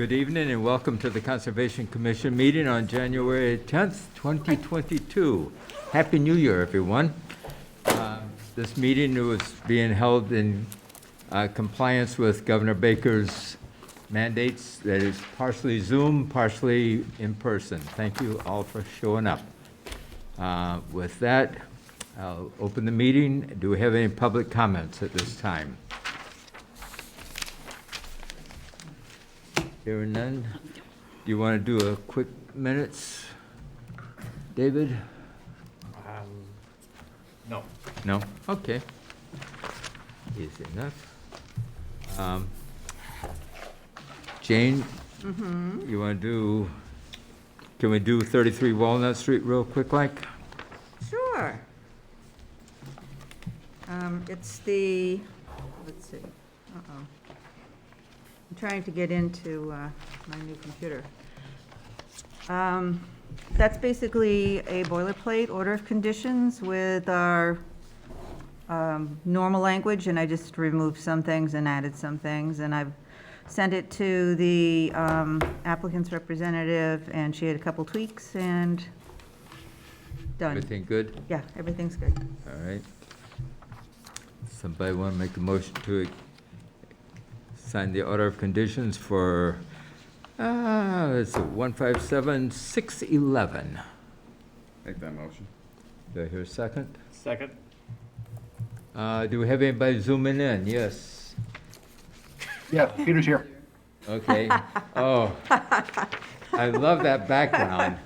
Good evening and welcome to the Conservation Commission meeting on January 10th, 2022. Happy New Year, everyone. This meeting was being held in compliance with Governor Baker's mandates, that is partially Zoom, partially in person. Thank you all for showing up. With that, I'll open the meeting. Do we have any public comments at this time? Hearing none. Do you want to do a quick minutes, David? No. No? Okay. Easy enough. Jane, you want to do, can we do 33 Walnut Street real quick like? Sure. It's the, let's see, I'm trying to get into my new computer. That's basically a boilerplate order of conditions with our normal language, and I just removed some things and added some things, and I've sent it to the applicant's representative, and she had a couple tweaks, and done. Everything good? Yeah, everything's good. All right. Somebody want to make a motion to sign the order of conditions for, it's 157-611. Make that motion. Do I hear a second? Second. Do we have anybody zooming in? Yes. Yeah, Peter's here. Okay. Oh, I love that background.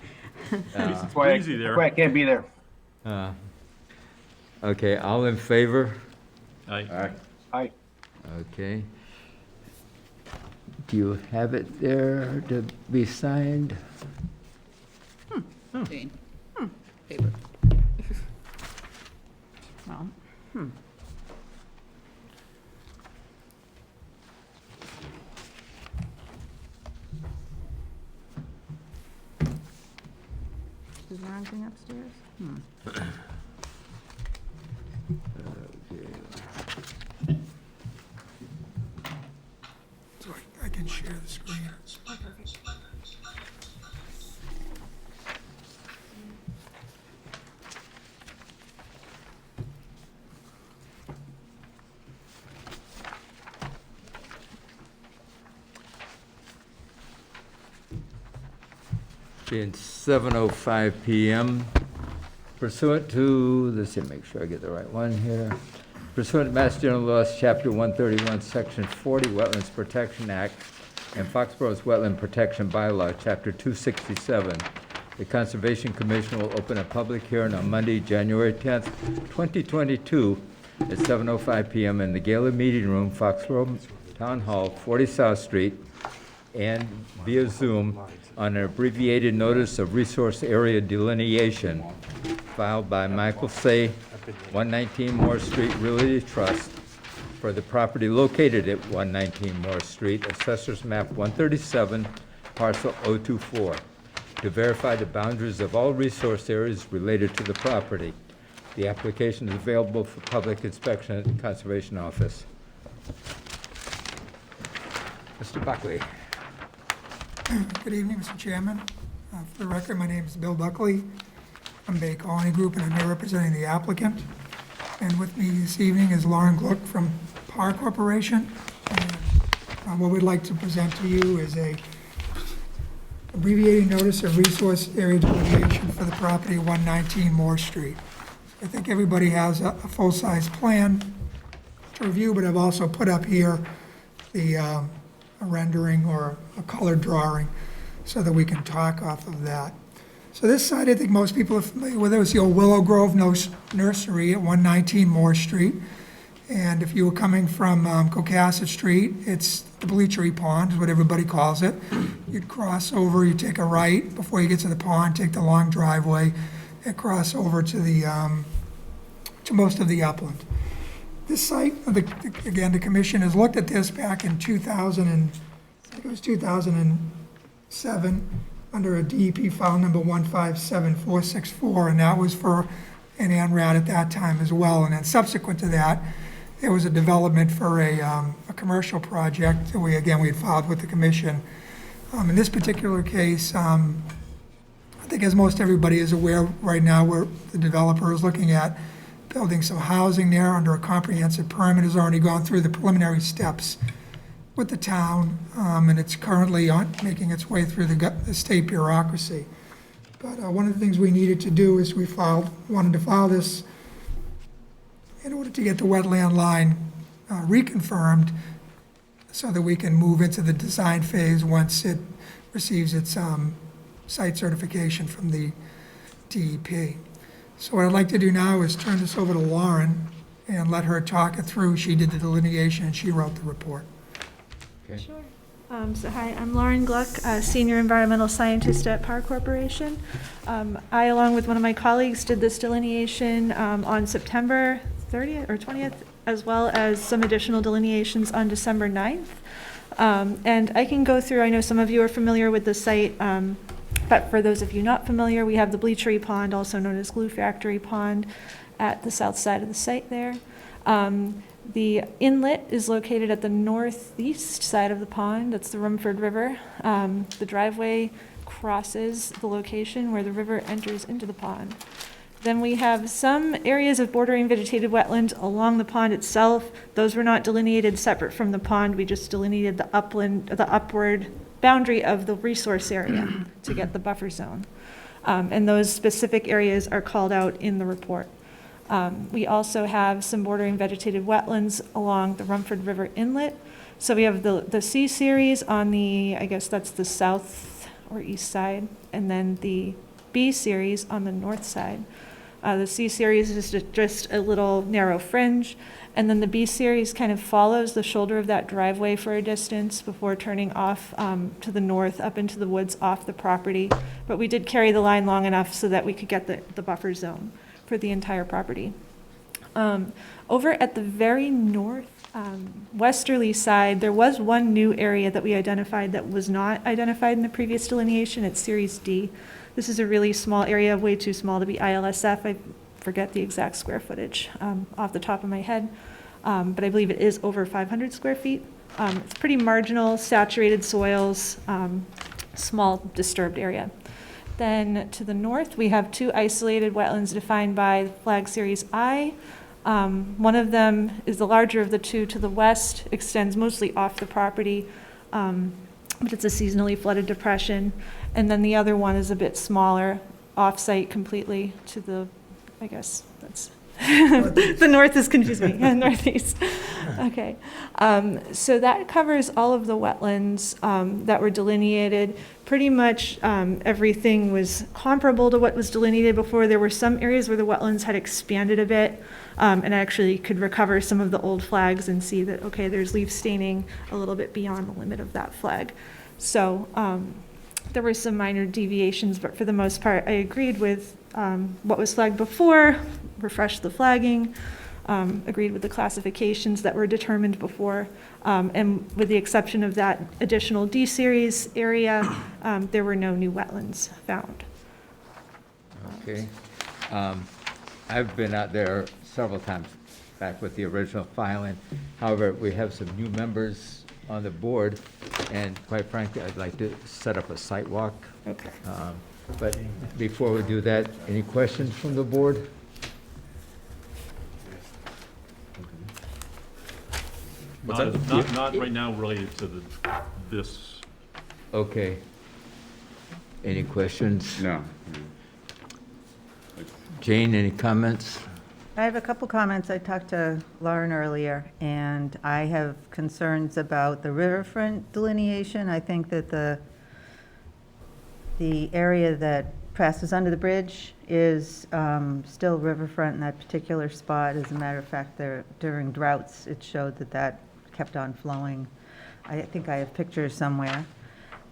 That's why I can't be there. Okay, all in favor? Aye. Aye. Okay. Do you have it there to be signed? Jane. Paper. Well, Is there anything upstairs? So I can share the screen. Being 7:05 PM, pursuant to, let's see, make sure I get the right one here. Pursuant to Mass General Laws, Chapter 131, Section 40, Wetlands Protection Act, and Foxborough's Wetland Protection Bylaw, Chapter 267, the Conservation Commission will open a public hearing on Monday, January 10th, 2022, at 7:05 PM in the Gala Meeting Room, Foxborough Town Hall, 40 South Street, and via Zoom on an abbreviated notice of resource area delineation filed by Michael Say, 119 Moore Street Realty Trust for the property located at 119 Moore Street, Assessors Map 137, Parcel 024, to verify the boundaries of all resource areas related to the property. The application is available for public inspection at the Conservation Office. Mr. Buckley. Good evening, Mr. Chairman. For the record, my name is Bill Buckley. I'm Bay Colony Group, and I'm here representing the applicant. And with me this evening is Lauren Gluck from Power Corporation. And what we'd like to present to you is a abbreviated notice of resource area delineation for the property 119 Moore Street. I think everybody has a full-size plan to review, but I've also put up here the a rendering or a colored drawing so that we can talk off of that. So this site, I think most people are familiar with it. It's the old Willow Grove Nursery at 119 Moore Street. And if you were coming from Kokasic Street, it's the Bleachery Pond, is what everybody calls it. You'd cross over, you take a right before you get to the pond, take the long driveway, and cross over to the to most of the upland. This site, again, the commission has looked at this back in 2007, under a DEP file number 157464, and that was for an ANRAD at that time as well. And then subsequent to that, there was a development for a commercial project that we had filed with the commission In this particular case, I think as most everybody is aware, right now, where the developer is looking at building some housing there under a comprehensive permit, has already gone through the preliminary steps with the town, and it's currently making its way through the state bureaucracy. But one of the things we needed to do is wanted to file this in order to get the wetland line reconfirmed so that we can move into the design phase once it receives its site certification from the DEP. So what I'd like to do now is turn this over to Lauren and let her talk it through. She did the delineation and she wrote the report. Sure. So hi, I'm Lauren Gluck, Senior Environmental Scientist at Power Corporation. I, along with one of my colleagues, did this delineation on September 30th or 20th, as well as some additional delineations on December 9th. And I can go through, I know some of you are familiar with the site, but for those of you not familiar, we have the Bleachery Pond, also known as Glue Factory Pond, at the south side of the site there. The inlet is located at the northeast side of the pond. That's the Rumford River. The driveway crosses the location where the river enters into the pond. Then we have some areas of bordering vegetated wetland along the pond itself. Those were not delineated separate from the pond. We just delineated the upward boundary of the resource area to get the buffer zone. And those specific areas are called out in the report. We also have some bordering vegetated wetlands along the Rumford River Inlet. So we have the C series on the, I guess that's the south or east side, and then the B series on the north side. The C series is just a little narrow fringe, and then the B series kind of follows the shoulder of that driveway for a distance before turning off to the north up into the woods off the property. But we did carry the line long enough so that we could get the buffer zone for the entire property. Over at the very north westerly side, there was one new area that we identified that was not identified in the previous delineation. It's Series D. This is a really small area, way too small to be ILSF. I forget the exact square footage off the top of my head, but I believe it is over 500 square feet. It's pretty marginal, saturated soils, small disturbed area. Then to the north, we have two isolated wetlands defined by Flag Series I. One of them is the larger of the two to the west, extends mostly off the property, but it's a seasonally flooded depression. And then the other one is a bit smaller, off-site completely to the, I guess that's, the north is confusing me, northeast. Okay, so that covers all of the wetlands that were delineated. Pretty much everything was comparable to what was delineated before. There were some areas where the wetlands had expanded a bit and actually could recover some of the old flags and see that, okay, there's leaf staining a little bit beyond the limit of that flag. So there were some minor deviations, but for the most part, I agreed with what was flagged before, refreshed the flagging, agreed with the classifications that were determined before, and with the exception of that additional D series area, there were no new wetlands found. Okay. I've been out there several times back with the original filing. However, we have some new members on the board, and quite frankly, I'd like to set up a site walk. Okay. But before we do that, any questions from the board? Not right now related to this. Okay. Any questions? No. Jane, any comments? I have a couple comments. I talked to Lauren earlier, and I have concerns about the riverfront delineation. I think that the area that passes under the bridge is still riverfront in that particular spot. As a matter of fact, during droughts, it showed that kept on flowing. I think I have pictures somewhere.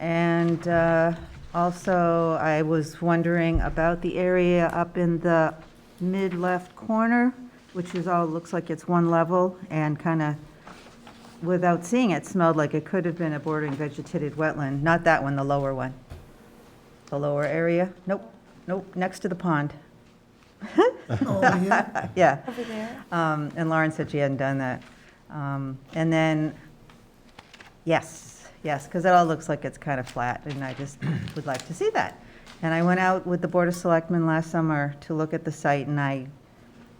And also, I was wondering about the area up in the mid-left corner, which is all, looks like it's one level, and kind of, without seeing it, smelled like it could have been a bordering vegetated wetland. Not that one, the lower one. The lower area? Nope, next to the pond. Oh, yeah. Yeah. Over there. And Lauren said she hadn't done that. And then, yes, Yes, because it all looks like it's kind of flat, and I just would like to see that. And I went out with the Board of Selectmen last summer to look at the site, and I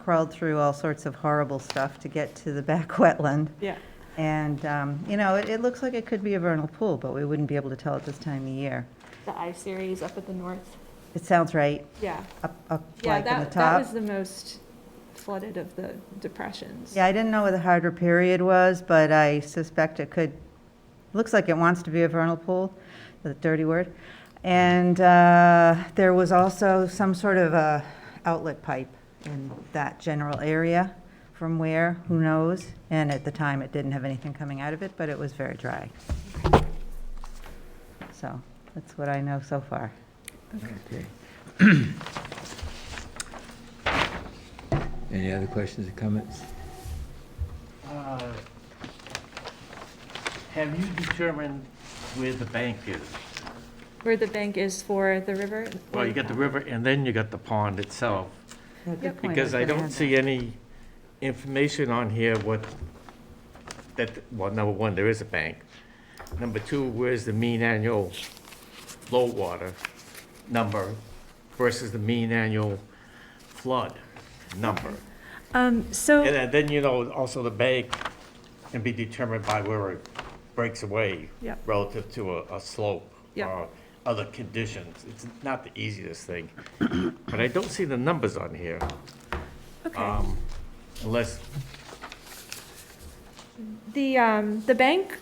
crawled through all sorts of horrible stuff to get to the back wetland. Yeah. And, you know, it looks like it could be a vernal pool, but we wouldn't be able to tell at this time of year. The I-series up at the north. It sounds right, Yeah. up Yeah, like in the that top. was the most flooded of the depressions. Yeah, I didn't know what the hydro period was, but I suspect it could, looks like it wants to be a vernal pool, the dirty word. And there was also some sort of a outlet pipe in that general area. From where, who knows? And at the time, it didn't have anything coming out of it, but it was very dry. So that's what I know so far. Okay. Any other questions or comments? Have you determined where the bank is? Where the bank is for the river? Well, you got the river and then you got the pond itself. Yeah, good Yep. point. Because I was gonna don't add see any information on here well, number one, there is a bank. Number two, where's the mean annual low water number versus the mean annual flood number? So. And then, also the bank can be determined by where it breaks away Yep. relative to a slope Yep. or other conditions. It's not the easiest thing. But I don't see the numbers on here. Okay. Unless, The bank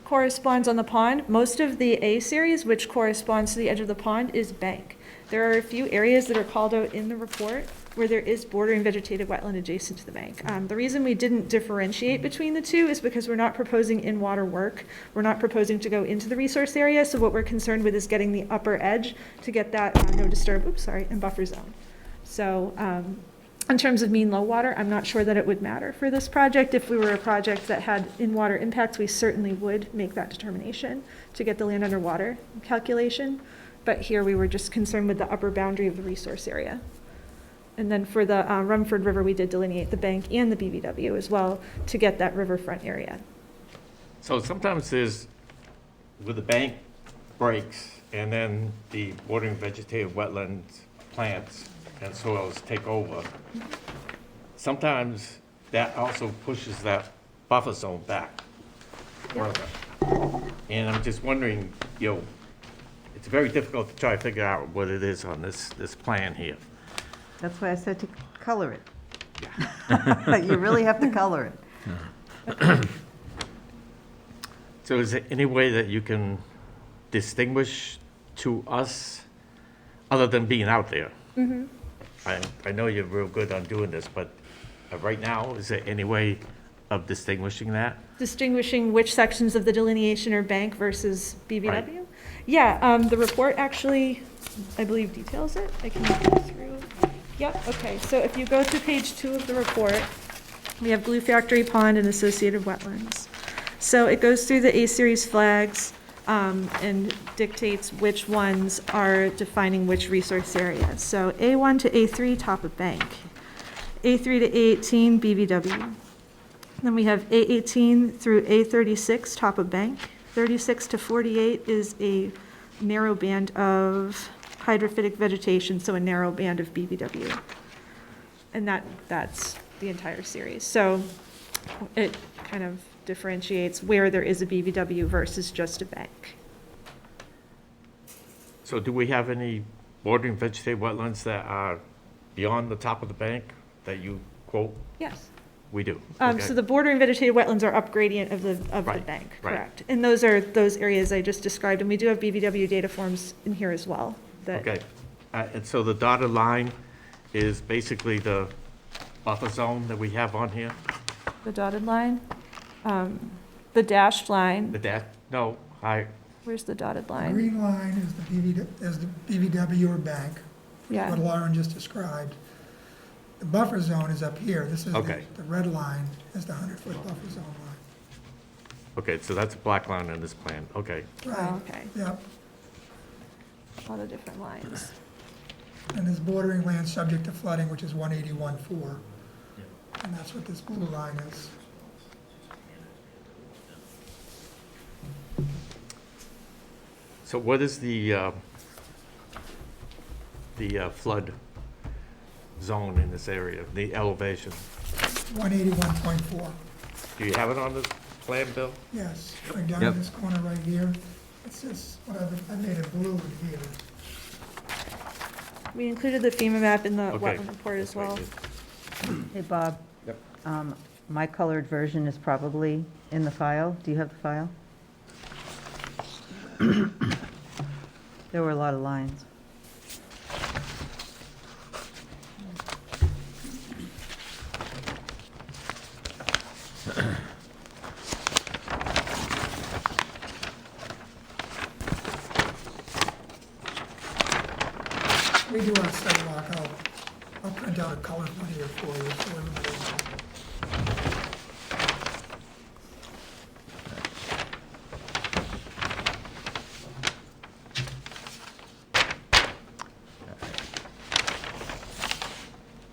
corresponds on the pond. Most of the A series, which corresponds to the edge of the pond, is bank. There are a few areas that are called out in the report where there is bordering vegetative wetland adjacent to the bank. The reason we didn't differentiate between the two is because we're not proposing in-water work. We're not proposing to go into the resource area, so what we're concerned with is getting the upper edge to get that no disturb, and buffer zone. So, in terms of mean low water, I'm not sure that it would matter for this project. If we were a project that had in-water impacts, we certainly would make that determination to get the land underwater calculation. But here we were just concerned with the upper boundary of the resource area. And then for the Rumford River, we did delineate the bank and the BVW as well to get that riverfront area. so sometimes there's, where the bank breaks and then the bordering vegetative wetlands, plants and soils take over. Sometimes that also pushes that buffer zone back further. And I'm just wondering, it's very difficult to try to figure out what it is on this plan here. That's why I said to color it. You really have to color it. So is there any way that you can distinguish to us, other than being out there? I know you're real good on doing this, but right now, is there any way of distinguishing that? Distinguishing which sections of the delineation are bank versus BVW? Right. Yeah, the report actually, I believe, details it. I can go through. Yep, okay, so if you go to page 2 of the report, we have Glue Factory Pond and associated wetlands. So it goes through the A-series flags and dictates which ones are defining which resource area. So A1 to A3, top of bank. A3 to A18, BVW. Then we have A18 through A36, top of bank. 36 to 48 is a narrow band of hydrophytic vegetation, so a narrow band of BVW. And that's the entire series. So it kind of differentiates where there is a BVW versus just a bank. So do we have any bordering vegetative wetlands that are beyond the top of the bank that you quote? Yes. We do. So Okay. the bordering vegetative wetlands are up gradient of the Right, bank, right. correct? And those are those areas I just described, and we do have BVW data forms in here as well. Okay. And so the dotted line is basically the buffer zone that we have on here? The dotted line, the dashed The line, no, where's the dotted The line? green line is the BVW or bank, what Yeah, Lauren just described. The buffer zone is up here. This is Okay. the red line is the 100-foot buffer zone line. okay, so that's a black line on this plan, okay. Right, oh, okay, yep. a lot of different lines. And there's bordering land subject to flooding, which is 181.4. And that's what this blue line is. So what is the flood zone in this area, the elevation? 181.4. Do you have it on the plan, Bill? Yes, right down Yep. in this corner right here. It's just, I made it blue in here. We included the FEMA map in the Okay. wetland report as well. Hey, Bob. Yep. My colored version is probably in the file. Do you have the file? There were a lot of lines. We do our sidewalk, I'll print out a colored one here for you, so everybody knows.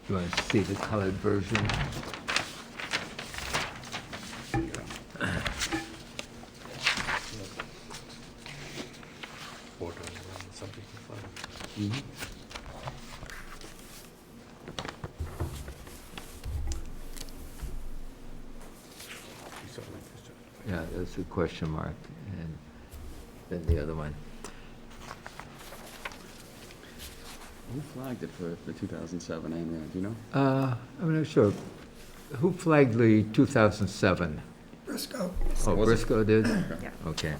You want to see the colored version? Yeah, that's a question mark, and then the other one. Who flagged it for 2007 anyway, do you know? I'm not sure. Who flagged the 2007? Briscoe, Oh, Was it? Briscoe did? Yeah. Okay.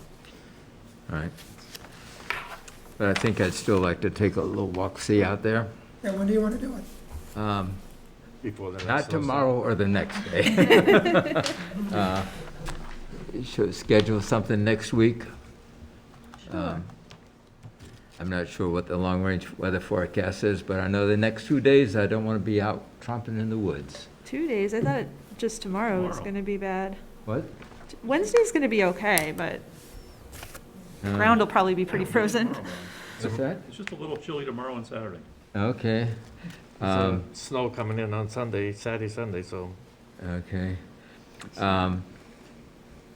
All right. But I think I'd still like to take a little walk-see out there. yeah, when do you want to do it? Before the next Not snowstorm? tomorrow or the next day. Should schedule something next week. I'm not sure what the long-range weather forecast is, but I know the next 2 days, I don't want to be out tromping in the woods. 2 days, I thought just tomorrow was Tomorrow. gonna be bad. What? Wednesday's gonna be okay, but ground will probably be pretty frozen. What's that? It's just a little chilly tomorrow and Saturday. Okay. Snow coming in on Saturday, Sunday, so. Okay.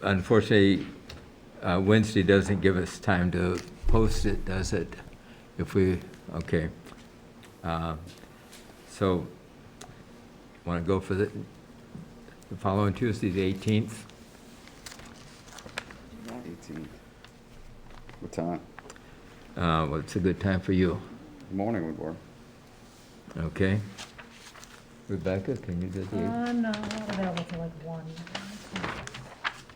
Unfortunately, Wednesday doesn't give us time to post it, does it? If we, okay. So, want to go for the following Tuesday, the 18th? 18th. What time? What's a good time for you? Morning would work. Okay. Rebecca, can you do the 18th? No, not available till like 1.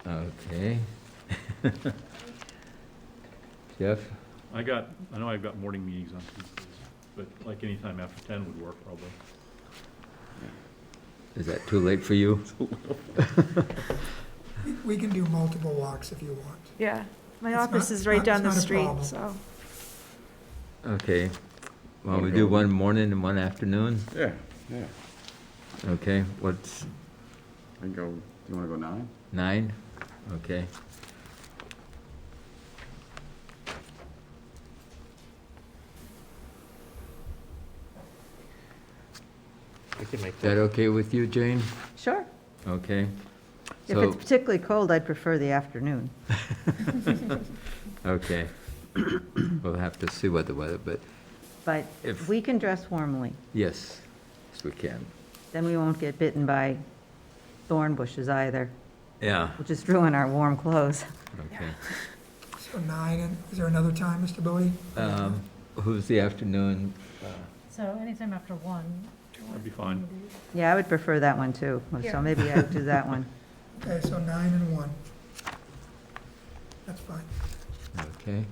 Okay. Jeff? I know I've got morning meetings on Tuesdays, but like any time after 10 would work probably. Is that too late for you? We can do multiple walks if you want. Yeah, my It's office not- is right down the it's not a street, problem. so. Okay. Well, we do one morning and one afternoon? Yeah, yeah. Okay, what's I can go, do you want to go 9? 9? Okay. We can make Is that that. okay with you, Jane? Sure. Okay. If So, it's particularly cold, I'd prefer the afternoon. okay. We'll have to see what the weather, but But If- we can dress warmly, yes, yes, we can. then we won't get bitten by thorn bushes either. Yeah, We'll just ruin our warm clothes. okay. So 9, and is there another time, Mr. Bowie? Who's the afternoon? So anytime after 1. That'd be fine. Yeah, I would prefer that one too, Yeah. so maybe I would do that one. Okay, so 9 and 1. That's fine. Okay.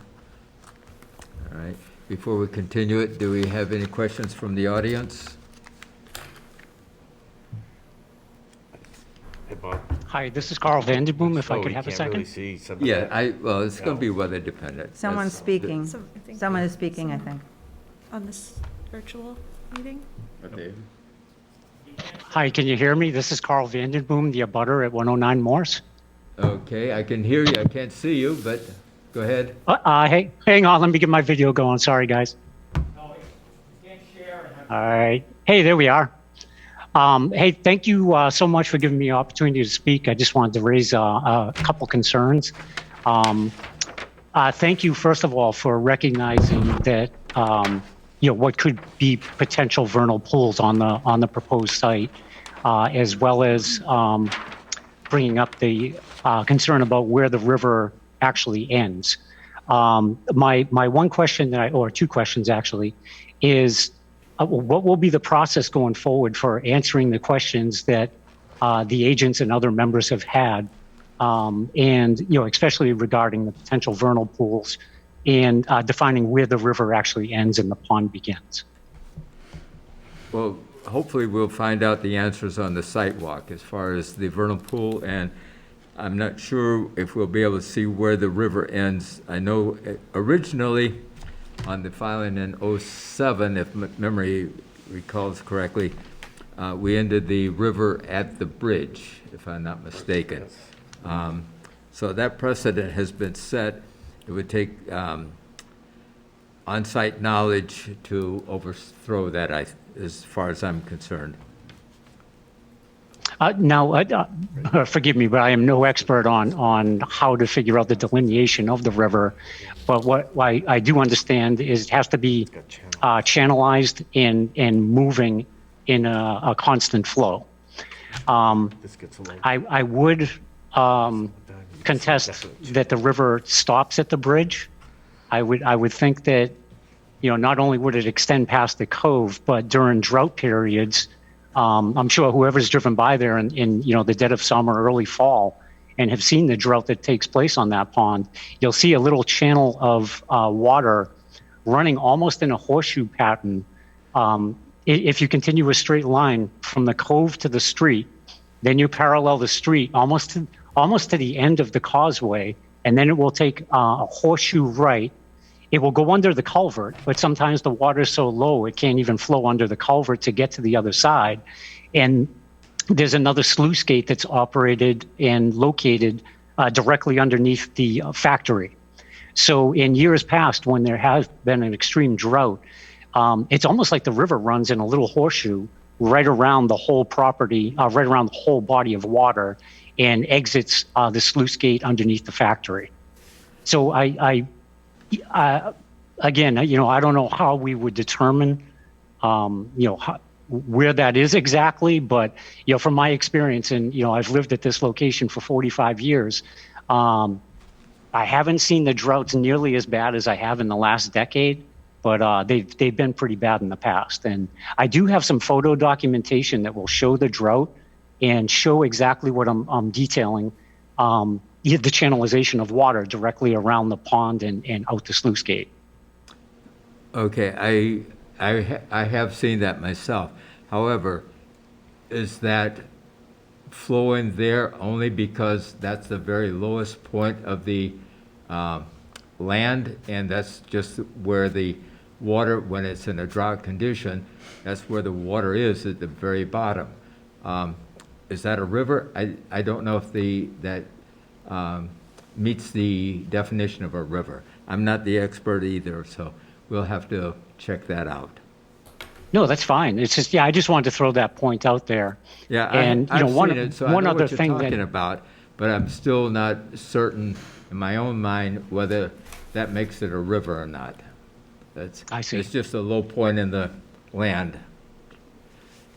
All right. Before we continue it, do we have any questions from the audience? Hey, Bob. Hi, this is Carl Vanderboom, if I Oh, could you have a can't really second. see something. Yeah, well, it's going to be weather dependent. Someone's That's- speaking. I think Someone is speaking, I think. on this virtual meeting. Dave? Hi, can you hear me? This is Carl Vanderboom, the abutter at 109 Morse. Okay, I can hear you, I can't see you, but go ahead. Hey, hang on, let me get my video going. Sorry, guys. All right. Hey, there we are. Hey, thank you so much for giving me the opportunity to speak. I just wanted to raise a couple concerns. Thank you, first of all, for recognizing that, what could be potential vernal pools on the proposed site, as well as bringing up the concern about where the river actually ends. My one question or two questions actually, is what will be the process going forward for answering the questions that the agents and other members have had, and especially regarding the potential vernal pools and defining where the river actually ends and the pond begins? Well, hopefully we'll find out the answers on the site walk as far as the vernal pool, and I'm not sure if we'll be able to see where the river ends. I know originally on the filing in '07, if memory recalls correctly, we ended the river at the bridge, if I'm not mistaken. So that precedent has been set. It would take on-site knowledge to overthrow that, as far as I'm concerned. Now, forgive me, but I am no expert on how to figure out the delineation of the river. But what I do understand is it has to be channelized and moving in a constant flow. I would contest that the river stops at the bridge. I would think that, not only would it extend past the cove, but during drought periods, I'm sure whoever's driven by there in the dead of summer, early fall, and have seen the drought that takes place on that pond, you'll see a little channel of water running almost in a horseshoe pattern. If you continue a straight line from the cove to the street, then you parallel the street almost to the end of the causeway, and then it will take a horseshoe right. It will go under the culvert, but sometimes the water is so low it can't even flow under the culvert to get to the other side. And there's another sluice gate that's operated and located directly underneath the factory. So in years past, when there has been an extreme drought, it's almost like the river runs in a little horseshoe right around the whole property, right around the whole body of water, and exits the sluice gate underneath the factory. So again, I don't know how we would determine, where that is exactly, but, from my experience, and, I've lived at this location for 45 years, I haven't seen the droughts nearly as bad as I have in the last decade, but they've been pretty bad in the past. And I do have some photo documentation that will show the drought and show exactly what I'm detailing, the channelization of water directly around the pond and out the sluice gate. Okay, I have seen that myself. However, is that flowing there only because that's the very lowest point of the land, and that's just where the water, when it's in a drought condition, that's where the water is, at the very bottom? Is that a river? I don't know if that meets the definition of a river. I'm not the expert either, so we'll have to check that out. No, that's fine. It's just, I just wanted to throw that point out there. Yeah, and I've one seen it, so I know other what you're thing talking that about, but I'm still not certain in my own mind whether that makes it a river or not. I see. It's just a low point in the land.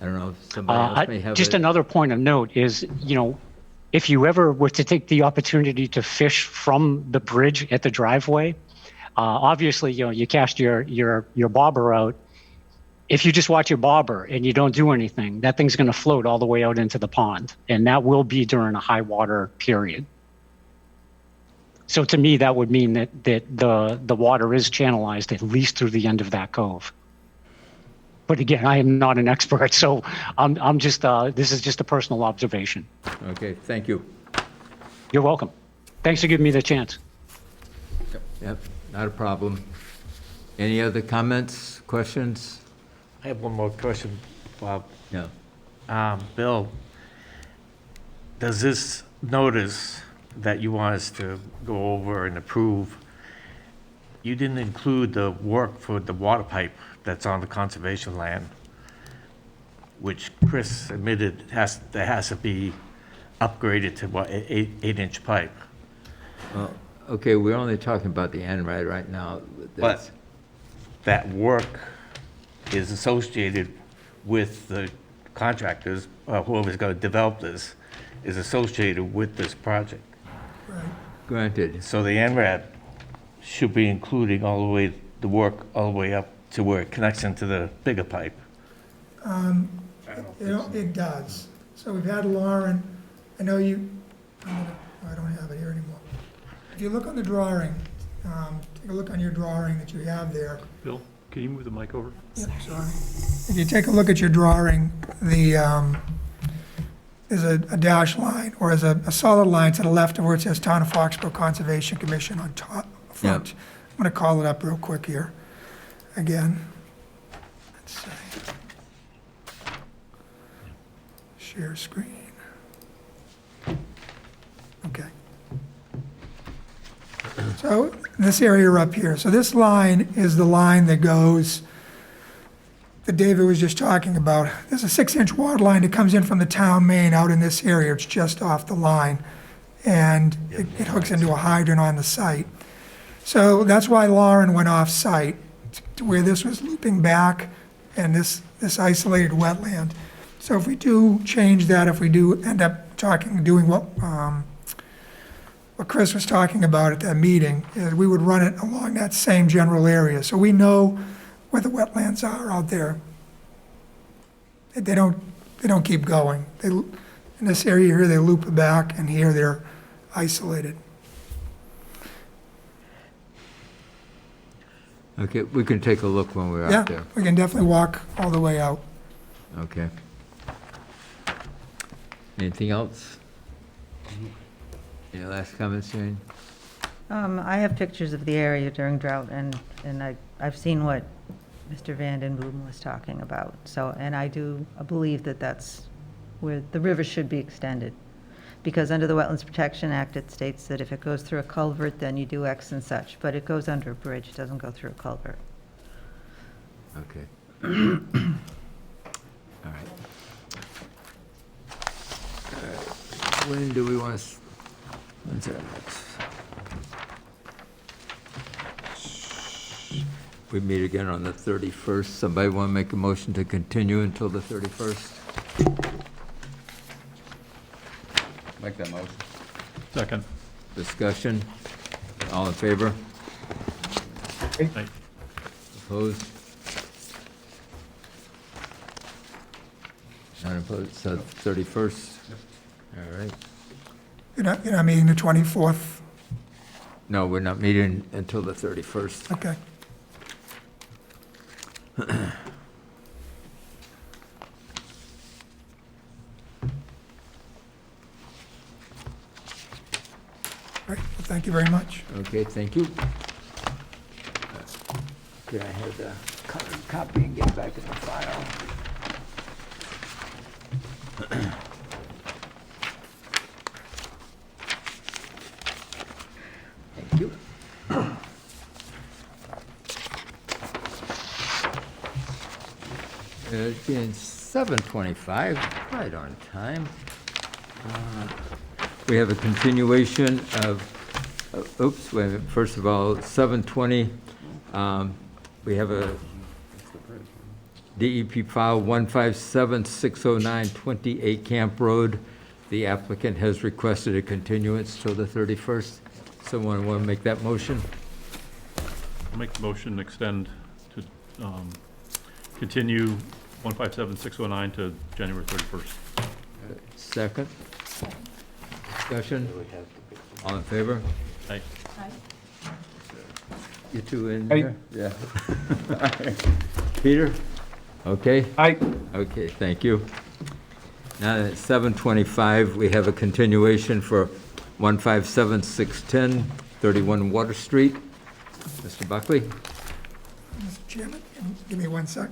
I don't know if somebody else may have just another point of note is, if you ever were to take the opportunity to fish from the bridge at the driveway, obviously, you cast your bobber out. If you just watch your bobber and you don't do anything, that thing's going to float all the way out into the pond, and that will be during a high water period. So to me, that would mean that the water is channelized at least through the end of that cove. But again, I am not an expert, so I'm just this is just a personal observation. Okay, thank you. You're welcome. Thanks for giving me the chance. Yep, not a problem. Any other comments, questions? I have one more question, Bob. Yeah. Bill, does this notice that you want us to go over and approve, you didn't include the work for the water pipe that's on the conservation land, which Chris admitted that has to be upgraded to what, 8-inch pipe? Well, Okay, we're only talking about the NRAD right now. But that work is associated with the contractors, whoever's gonna develop this, is associated with this project. Right. Granted. So the NRAD should be including all the way, the work all the way up to where it connects into the bigger pipe. It does. So we've had Lauren, I know you, I don't have it here anymore. If you look on the drawing, take a look on your drawing that you have there. Bill, can you move the mic over? Yep, sorry. If you take a look at your drawing, there's a dash line, or there's a solid line to the left of where it says Town of Foxborough Conservation Commission on top, front. Yep. I'm gonna call it up real quick here, again. Let's see. Share screen. Okay. So this area up here, so this line is the line that goes, that David was just talking about. There's a 6-inch water line that comes in from the town main out in this area. It's just off the line. And it hooks into a hydrant on the site. So that's why Lauren went off-site, to where this was looping back and this isolated wetland. So if we do change that, if we do end up doing what Chris was talking about at that meeting, is we would run it along that same general area. So we know where the wetlands are out there. They don't keep going. In this area here, they loop it back, and here they're isolated. Okay, we can take a look when we're Yeah, out there. we can definitely walk all the way out. Okay. Anything else? Any last comments, Jane? I have pictures of the area during drought, and I've seen what Mr. Vanden Boom was talking about. So, and I do believe that that's where the river should be extended. Because under the Wetlands Protection Act, it states that if it goes through a culvert, then you do X and such. But it goes under a bridge, it doesn't go through a culvert. Okay. All right. When do we want to, when's our next? We meet again on the 31st. Somebody want to make a motion to continue until the 31st? Make that motion. Second. Discussion? All in favor? Aye. Opposed? None opposed, so 31st? All right. You're not meeting the 24th? No, we're not meeting until the 31st. Okay. All right, well, thank you very much. Okay, thank you. Can I have the colored copy and get it back in the file? Thank you. It's been 7:25, right on time. We have a continuation of, oops, wait a minute, first of all, 7:20, we have a DEP file 157609 28 Camp Road. The applicant has requested a continuance till the 31st. Someone want to make that motion? I'll make the motion, extend to, continue 157609 to January 31st. Second? Discussion? All in favor? Aye. You two in Aye. there? Yeah. Peter? Okay? Aye. Okay, thank you. Now at 7:25, we have a continuation for 157610, 31 Water Street. Mr. Buckley? Mr. Chairman, give me 1 sec.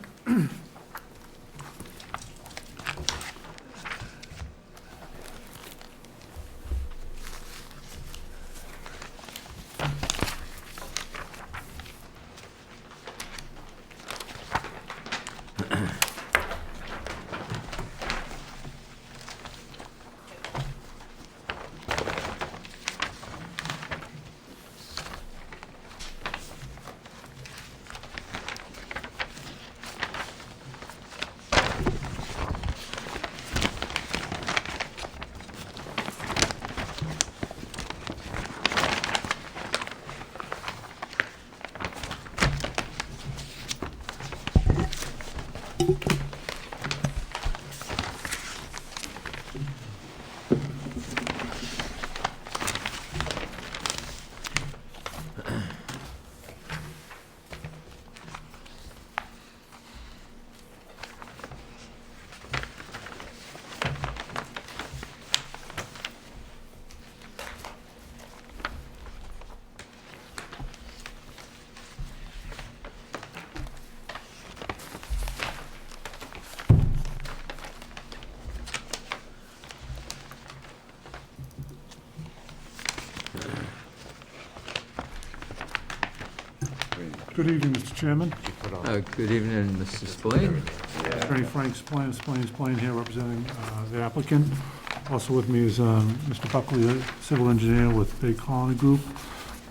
Good evening, Mr. Chairman. Good evening, Mr. Spillane. Attorney Frank Spillane here representing the applicant. Also with me is Mr. Buckley, a civil engineer with Bay Colony Group,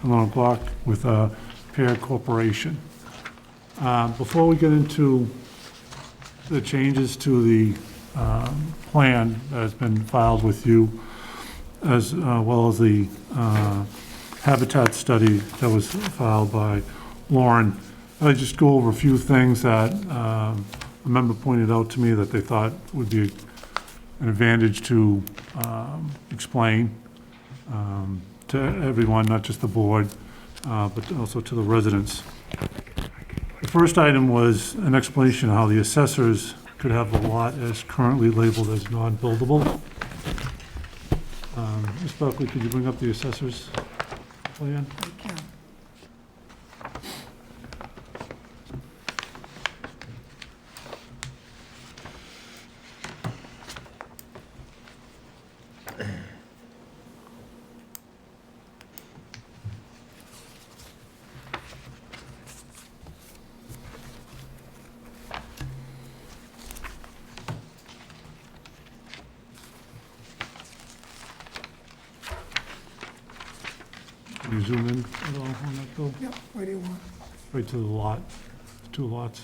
and Lauren Glock with Pear Corporation. Before we get into the changes to the plan that has been filed with you, as well as the habitat study that was filed by Lauren, I'll just go over a few things that a member pointed out to me that they thought would be an advantage to explain to everyone, not just the board, but also to the residents. The first item was an explanation of how the assessors could have the lot as currently labeled as non-buildable. Ms. Buckley, could you bring up the assessor's plan? I can. Can you zoom in at all on that, Bill? Yep, what do you want? Right to the lot, the two lots.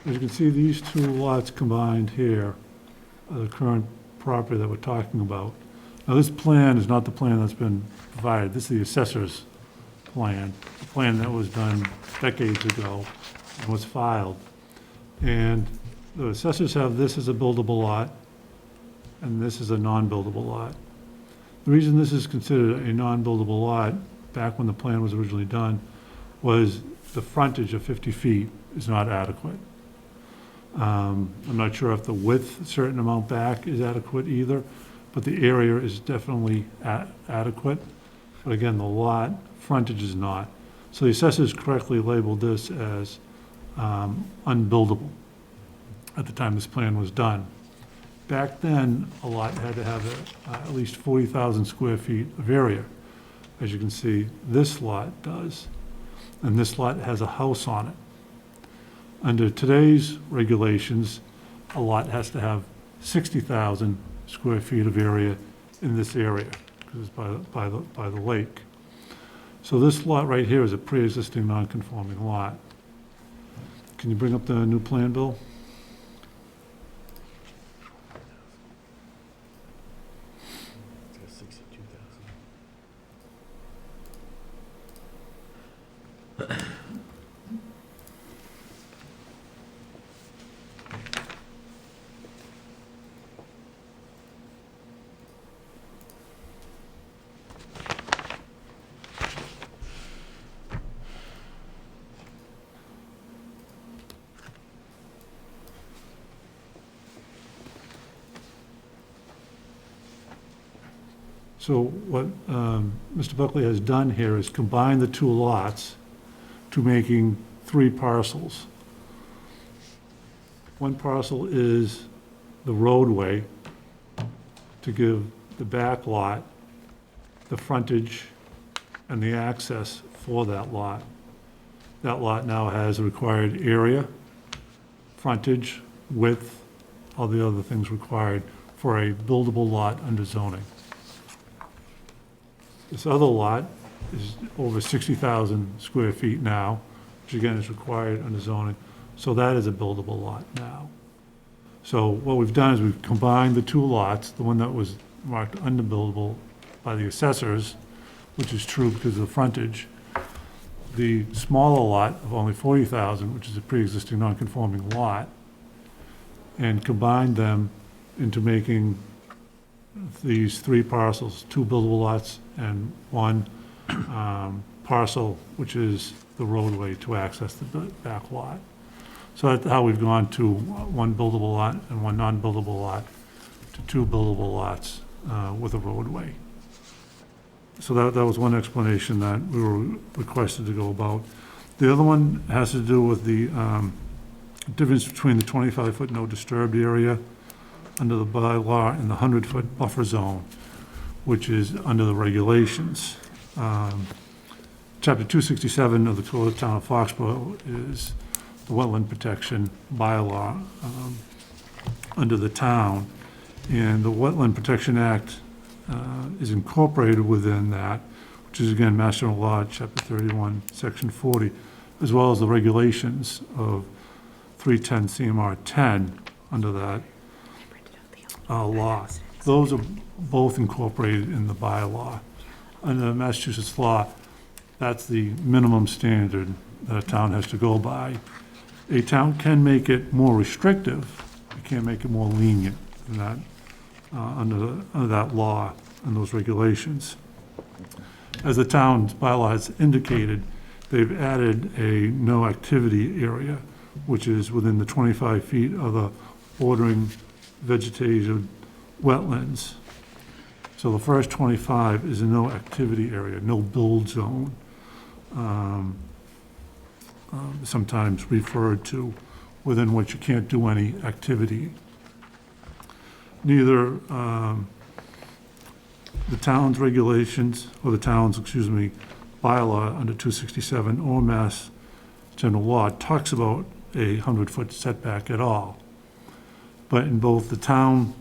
As you can see, these two lots combined here are the current property that we're talking about. Now, this plan is not the plan that's been provided. This is the assessor's plan, the plan that was done decades ago and was filed. And the assessors have this as a buildable lot, and this is a non-buildable lot. The reason this is considered a non-buildable lot, back when the plan was originally done, was the frontage of 50 feet is not adequate. I'm not sure if the width, a certain amount back, is adequate either, but the area is definitely adequate. But again, the lot frontage is not. So the assessors correctly labeled this as unbuildable at the time this plan was done. Back then, a lot had to have at least 40,000 square feet of area. As you can see, this lot does, and this lot has a house on it. Under today's regulations, a lot has to have 60,000 square feet of area in this area, because it's by the lake. So this lot right here is a pre-existing non-conforming lot. Can you bring up the new plan, Bill? So what Mr. Buckley has done here is combine the two lots to making 3 parcels. One parcel is the roadway to give the back lot the frontage and the access for that lot. That lot now has a required area, frontage, width, all the other things required for a buildable lot under zoning. This other lot is over 60,000 square feet now, which again is required under zoning, so that is a buildable lot now. So what we've done is we've combined the two lots, the one that was marked unbuildable by the assessors, which is true because of the frontage, the smaller lot of only 40,000, which is a pre-existing non-conforming lot, and combined them into making these 3 parcels, 2 buildable lots and 1 parcel, which is the roadway to access the back lot. So that's how we've gone to one buildable lot and one non-buildable lot to two buildable lots with a roadway. So that was one explanation that we were requested to go about. The other one has to do with the difference between the 25-foot no disturbed area under the bylaw and the 100-foot buffer zone, which is under the regulations. Chapter 267 of the Code of the Town of Foxborough is the wetland protection bylaw under the town. And the Wetland Protection Act is incorporated within that, which is again Mass General Law, Chapter 31, Section 40, as well as the regulations of 310 CMR 10 under that law. Those are both incorporated in the bylaw. Under Massachusetts law, that's the minimum standard that a town has to go by. A town can make it more restrictive, it can't make it more lenient than that, under that law and those regulations. As the town's bylaw has indicated, they've added a no activity area, which is within the 25 feet of the bordering vegetated wetlands. So the first 25 is a no activity area, no build zone, sometimes referred to, within which you can't do any activity. Neither the town's regulations, or the town's, bylaw under 267 or Mass General Law talks about a 100-foot setback at all. But in both the town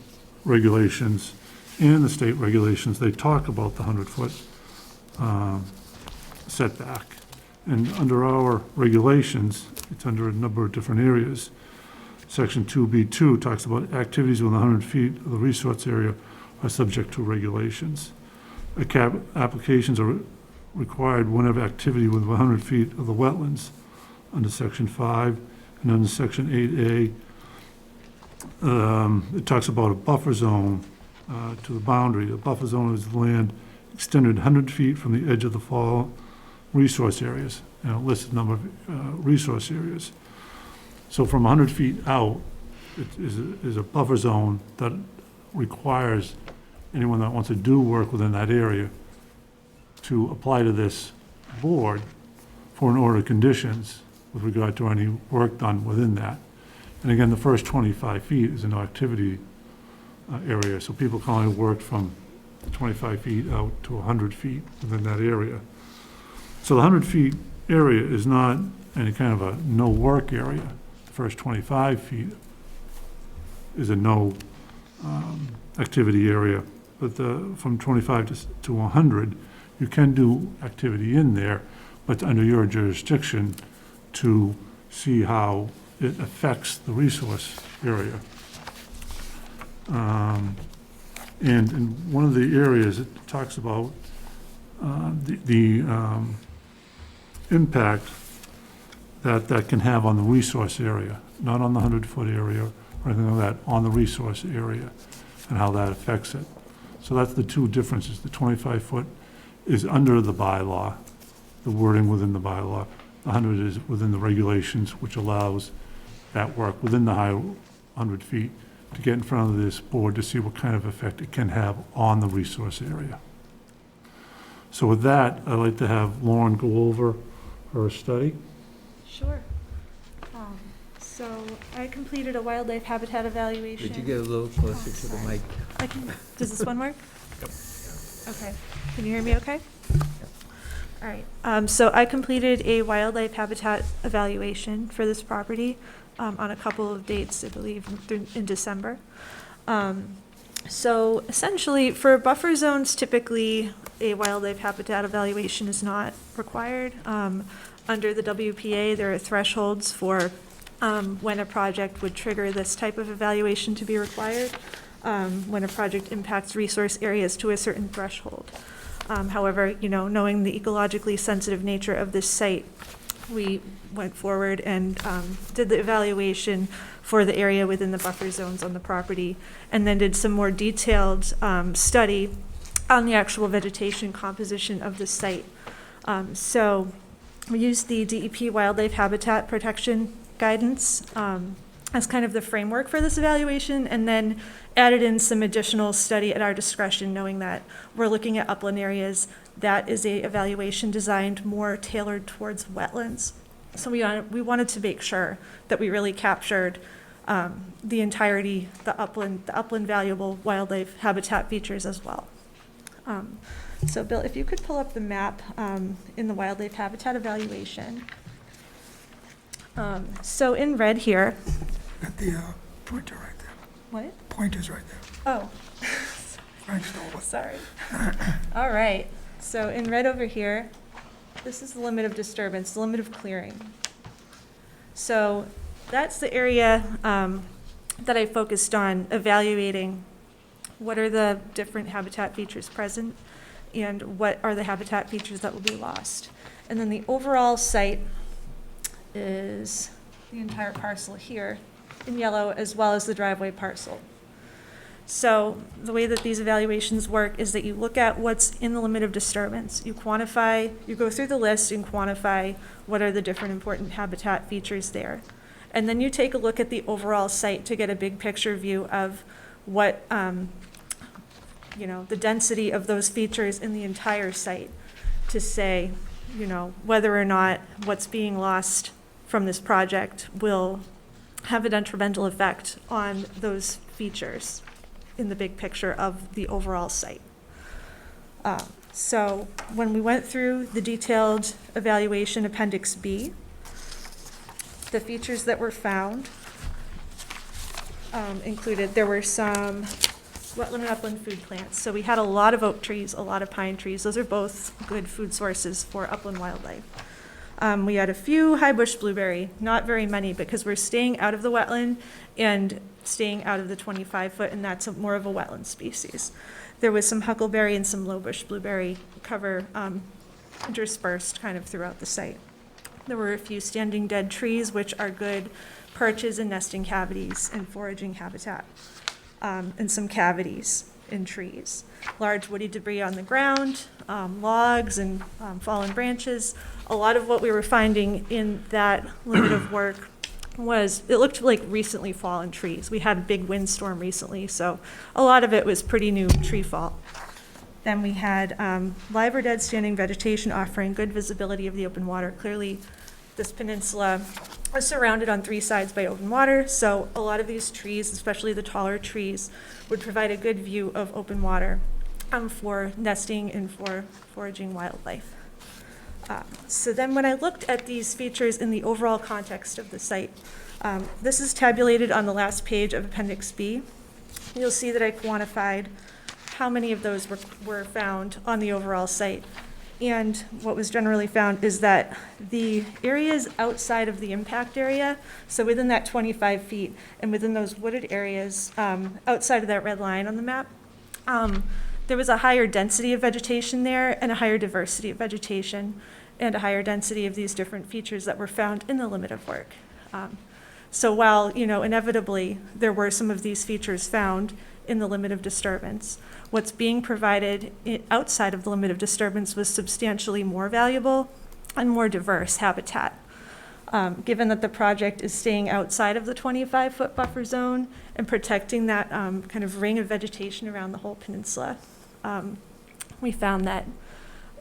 regulations and the state regulations, they talk about the 100-foot setback. And under our regulations, it's under a number of different areas. Section 2B2 talks about activities within 100 feet of the resource area are subject to regulations. Applications are required whenever activity within 100 feet of the wetlands under Section 5 and under Section 8A. It talks about a buffer zone to the boundary. A buffer zone is land extended 100 feet from the edge of the fall resource areas, and it lists a number of resource areas. So from 100 feet out, it is a buffer zone that requires anyone that wants to do work within that area to apply to this board for an order of conditions with regard to any work done within that. And again, the first 25 feet is a no activity area, so people can only work from 25 feet out to 100 feet within that area. So the 100 feet area is not any kind of a no work area. The first 25 feet is a no activity area, but from 25 to 100, you can do activity in there, but under your jurisdiction to see how it affects the resource area. And in one of the areas, it talks about the impact that can have on the resource area, not on the 100-foot area or anything like that, on the resource area and how that affects it. So that's the two differences. The 25-foot is under the bylaw, the wording within the bylaw. The 100 is within the regulations, which allows that work within the 100 feet to get in front of this board to see what kind of effect it can have on the resource area. So with that, I'd like to have Lauren go over her study. Sure. So I completed a wildlife habitat evaluation. Could you get a little closer to the mic? Does this one work? Yep. Okay. Can you hear me okay? All right. So I completed a wildlife habitat evaluation for this property on a couple of dates, I believe, in December. So essentially, for buffer zones, typically a wildlife habitat evaluation is not required. Under the WPA, there are thresholds for when a project would trigger this type of evaluation to be required, when a project impacts resource areas to a certain threshold. However, knowing the ecologically sensitive nature of this site, we went forward and did the evaluation for the area within the buffer zones on the property, and then did some more detailed study on the actual vegetation composition of the site. So we used the DEP Wildlife Habitat Protection Guidance as kind of the framework for this evaluation, and then added in some additional study at our discretion, knowing that we're looking at upland areas. That is a evaluation designed more tailored towards wetlands. So we wanted to make sure that we really captured the entirety, the upland valuable wildlife habitat features as well. So Bill, if you could pull up the map in the wildlife habitat evaluation. So in red here. Got the pointer right there. What? Pointer's right there. Oh. Frank stole it. Sorry. All right. So in red over here, this is the limit of disturbance, the limit of clearing. So that's the area that I focused on evaluating what are the different habitat features present and what are the habitat features that will be lost. And then the overall site is the entire parcel here in yellow, as well as the driveway parcel. So the way that these evaluations work is that you look at what's in the limit of disturbance. You quantify, you go through the list and quantify what are the different important habitat features there. And then you take a look at the overall site to get a big picture view of what, the density of those features in the entire site to say, whether or not what's being lost from this project will have a detrimental effect on those features in the big picture of the overall site. So when we went through the detailed evaluation Appendix B, the features that were found included, there were some wetland and upland food plants. So we had a lot of oak trees, a lot of pine trees. Those are both good food sources for upland wildlife. We had a few high bush blueberry, not very many, because we're staying out of the wetland and staying out of the 25-foot, and that's more of a wetland species. There was some huckleberry and some low bush blueberry cover interspersed kind of throughout the site. There were a few standing dead trees, which are good perches and nesting cavities and foraging habitat, and some cavities in trees. Large woody debris on the ground, logs and fallen branches. A lot of what we were finding in that limit of work was, it looked like recently fallen trees. We had a big windstorm recently, so a lot of it was pretty new tree fall. Then we had live or dead standing vegetation offering good visibility of the open water. Clearly, this peninsula is surrounded on 3 sides by open water, so a lot of these trees, especially the taller trees, would provide a good view of open water for nesting and for foraging wildlife. So then when I looked at these features in the overall context of the site, this is tabulated on the last page of Appendix B. You'll see that I quantified how many of those were found on the overall site. And what was generally found is that the areas outside of the impact area, so within that 25 feet and within those wooded areas outside of that red line on the map, there was a higher density of vegetation there and a higher diversity of vegetation and a higher density of these different features that were found in the limit of work. So while, inevitably there were some of these features found in the limit of disturbance, what's being provided outside of the limit of disturbance was substantially more valuable and more diverse habitat. Given that the project is staying outside of the 25-foot buffer zone and protecting that kind of ring of vegetation around the whole peninsula, we found that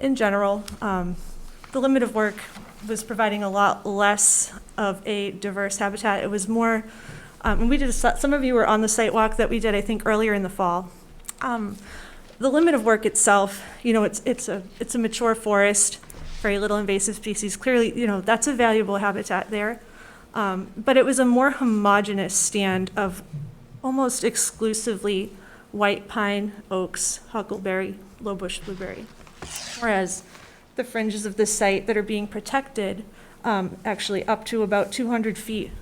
in general, the limit of work was providing a lot less of a diverse habitat. It was more, and we did, some of you were on the site walk that we did, I think, earlier in the fall. The limit of work itself, it's a mature forest, very little invasive species. Clearly, that's a valuable habitat there. But it was a more homogeneous stand of almost exclusively white pine, oaks, huckleberry, low bush blueberry. Whereas the fringes of the site that are being protected, actually up to about 200 feet,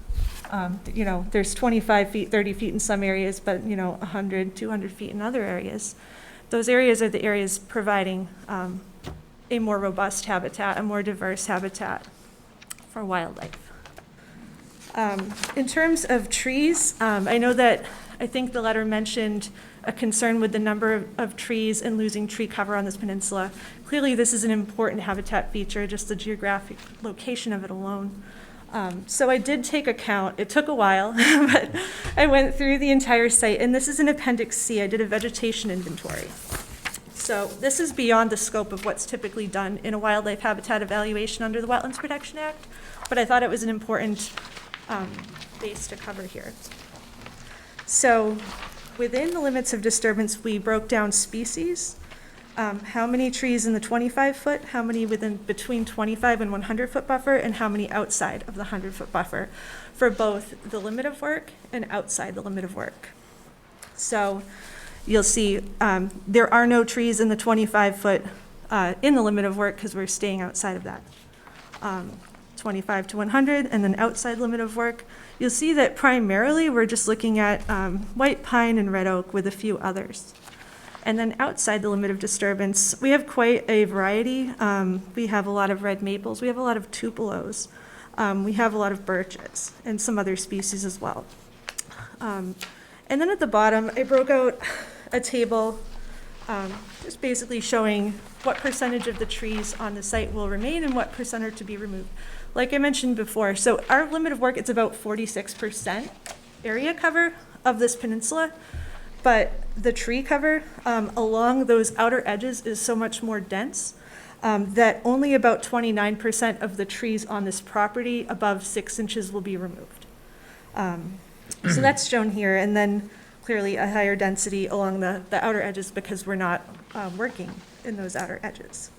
there's 25 feet, 30 feet in some areas, but 100, 200 feet in other areas. Those areas are the areas providing a more robust habitat, a more diverse habitat for wildlife. In terms of trees, I know that I think the letter mentioned a concern with the number of trees and losing tree cover on this peninsula. Clearly, this is an important habitat feature, just the geographic location of it alone. So I did take account. It took a while, but I went through the entire site, and this is in Appendix C. I did a vegetation inventory. So this is beyond the scope of what's typically done in a wildlife habitat evaluation under the Wetlands Protection Act, but I thought it was an important base to cover here. So within the limits of disturbance, we broke down species, how many trees in the 25-foot, how many between 25 and 100-foot buffer, and how many outside of the 100-foot buffer for both the limit of work and outside the limit of work. So you'll see there are no trees in the 25-foot in the limit of work because we're staying outside of that. 25 to 100, and then outside limit of work, you'll see that primarily we're just looking at white pine and red oak with a few others. And then outside the limit of disturbance, we have quite a variety. We have a lot of red maples, we have a lot of tupelos, we have a lot of birches, and some other species as well. And then at the bottom, I broke out a table just basically showing what percentage of the trees on the site will remain and what percent are to be removed. Like I mentioned before, so our limit of work, it's about 46% area cover of this peninsula, but the tree cover along those outer edges is so much more dense that only about 29% of the trees on this property above 6 inches will be removed. So that's shown here, and then clearly a higher density along the outer edges because we're not working in those outer edges.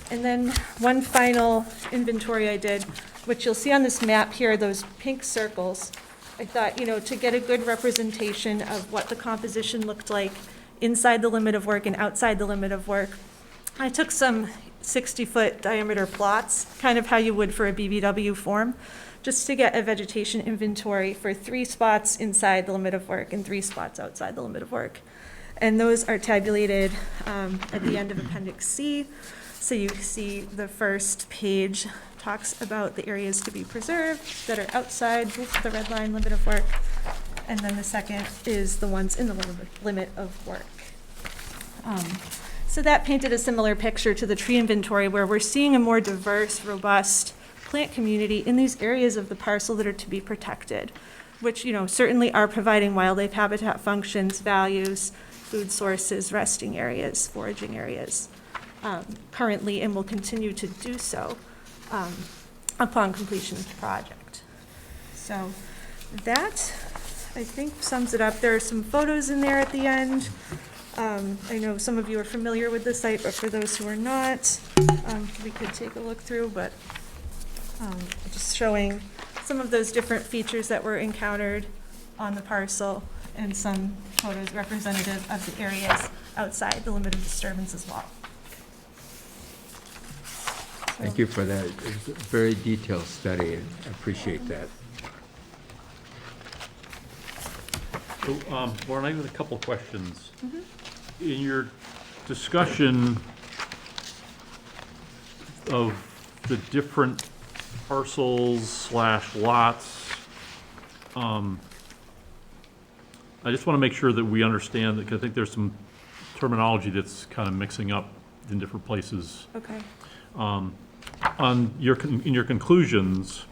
And then one final inventory I did, which you'll see on this map here, those pink circles. I thought, to get a good representation of what the composition looked like inside the limit of work and outside the limit of work, I took some 60-foot diameter plots, kind of how you would for a BBW form, just to get a vegetation inventory for 3 spots inside the limit of work and 3 spots outside the limit of work. And those are tabulated at the end of Appendix C. So you see the first page talks about the areas to be preserved that are outside the red line limit of work. And then the second is the ones in the limit of work. So that painted a similar picture to the tree inventory where we're seeing a more diverse, robust plant community in these areas of the parcel that are to be protected, which certainly are providing wildlife habitat functions, values, food sources, resting areas, foraging areas. Currently, and will continue to do so upon completion of the project. So that, I think, sums it up. There are some photos in there at the end. I know some of you are familiar with the site, but for those who are not, we could take a look through, but just showing some of those different features that were encountered on the parcel and some photos representative of the areas outside the limit of disturbance as well. Thank you for that. It was a very detailed study, and I appreciate that. So, Lauren, I have a couple questions. In your discussion of the different parcels / lots, I just want to make sure that we understand that, because I think there's some terminology that's kind of mixing up in different places. Okay. In your conclusions,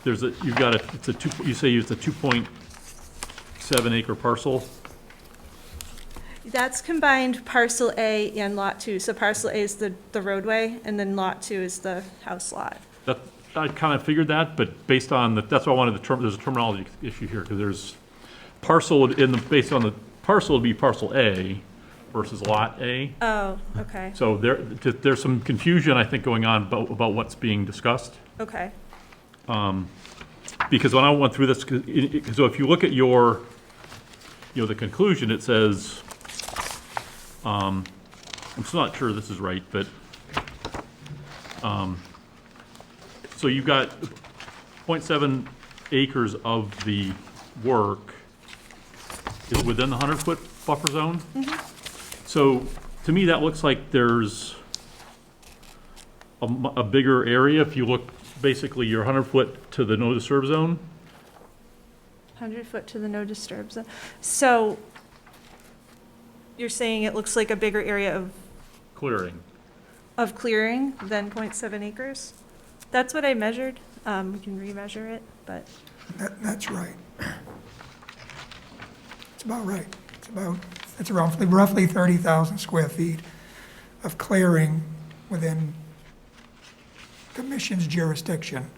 you say it's a 2.7 acre parcel. That's combined parcel A and lot 2. So parcel A is the roadway, and then lot 2 is the house lot. That, I kind of figured that, but based on that's why I wanted there's a terminology issue here, because there's parcel based on the parcel would be parcel A versus lot A. Oh, okay. So there's some confusion, I think, going on about what's being discussed. Okay. Because when I went through this, so if you look at the conclusion, it says, I'm still not sure this is right, but, so you've got 0.7 acres of the work is within the 100-foot buffer zone. So to me, that looks like there's a bigger area. If you look, basically, you're 100 foot to the no disturb zone. 100 foot to the no disturb zone. So you're saying it looks like a bigger area Clearing. of clearing than 0.7 acres? That's what I measured. We can remeasure it, but That's right. It's about right. It's roughly 30,000 square feet of clearing within commission's jurisdiction,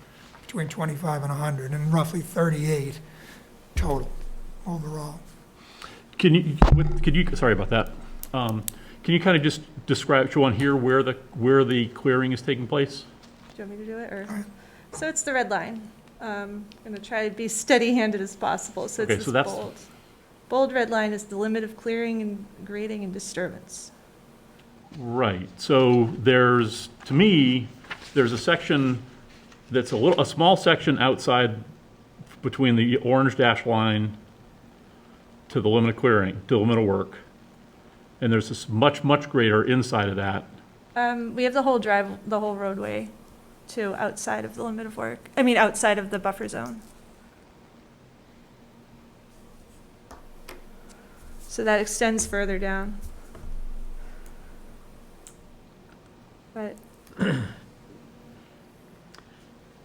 between 25 and 100, and roughly 38 total overall. Can you, sorry about that. Can you kind of just describe, show on here where the clearing is taking place? do you want me to do it, or? So it's the red line. I'm gonna try to be steady-handed as possible, so it's Okay, this so that's- bold. Bold red line is the limit of clearing and grading and disturbance. Right, so there's, to me, there's a section that's a small section outside between the orange dash line to the limit of clearing, to the limit of work. And there's this much, much greater inside of that. We have the whole roadway to outside of the limit of work, outside of the buffer zone. So that extends further down. But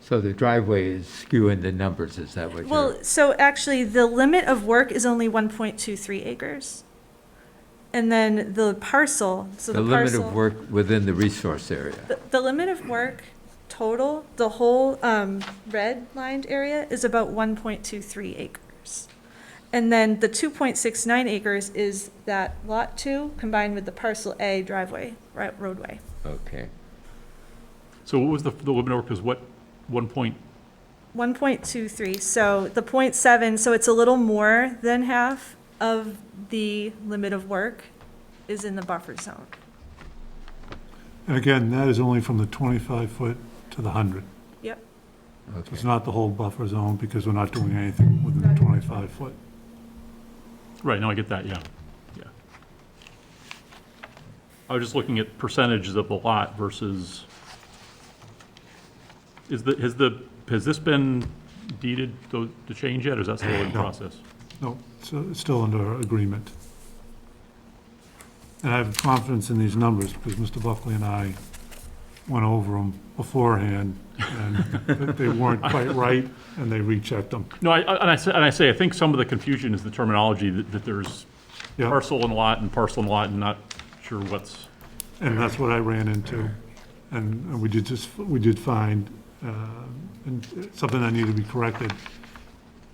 So the driveway is skewing the numbers, is that what you're? well, so actually, the limit of work is only 1.23 acres. And then the parcel, so The the limit parcel. of work within the resource area. The limit of work total, the whole red lined area is about 1.23 acres. And then the 2.69 acres is that lot 2 combined with the parcel A driveway, roadway. Okay. So what was the limit of work, was what, 1.23, so the 0.7, so it's a little more than half of the limit of work is in the buffer zone. And again, that is only from the 25-foot to the 100. Yep. Okay. It's not the whole buffer zone because we're not doing anything within the 25-foot. right, no, I get that, yeah. I was just looking at percentages of the lot versus, has this been deeded to change yet, or is that still in process? No, it's still under agreement. And I have confidence in these numbers because Mr. Buckley and I went over them beforehand, and they weren't quite right, and they rechecked them. No, I say, I think some of the confusion is the terminology, that there's Yeah. parcel and lot and not sure what's, And that's what I ran into. And we did find and something that needed to be corrected.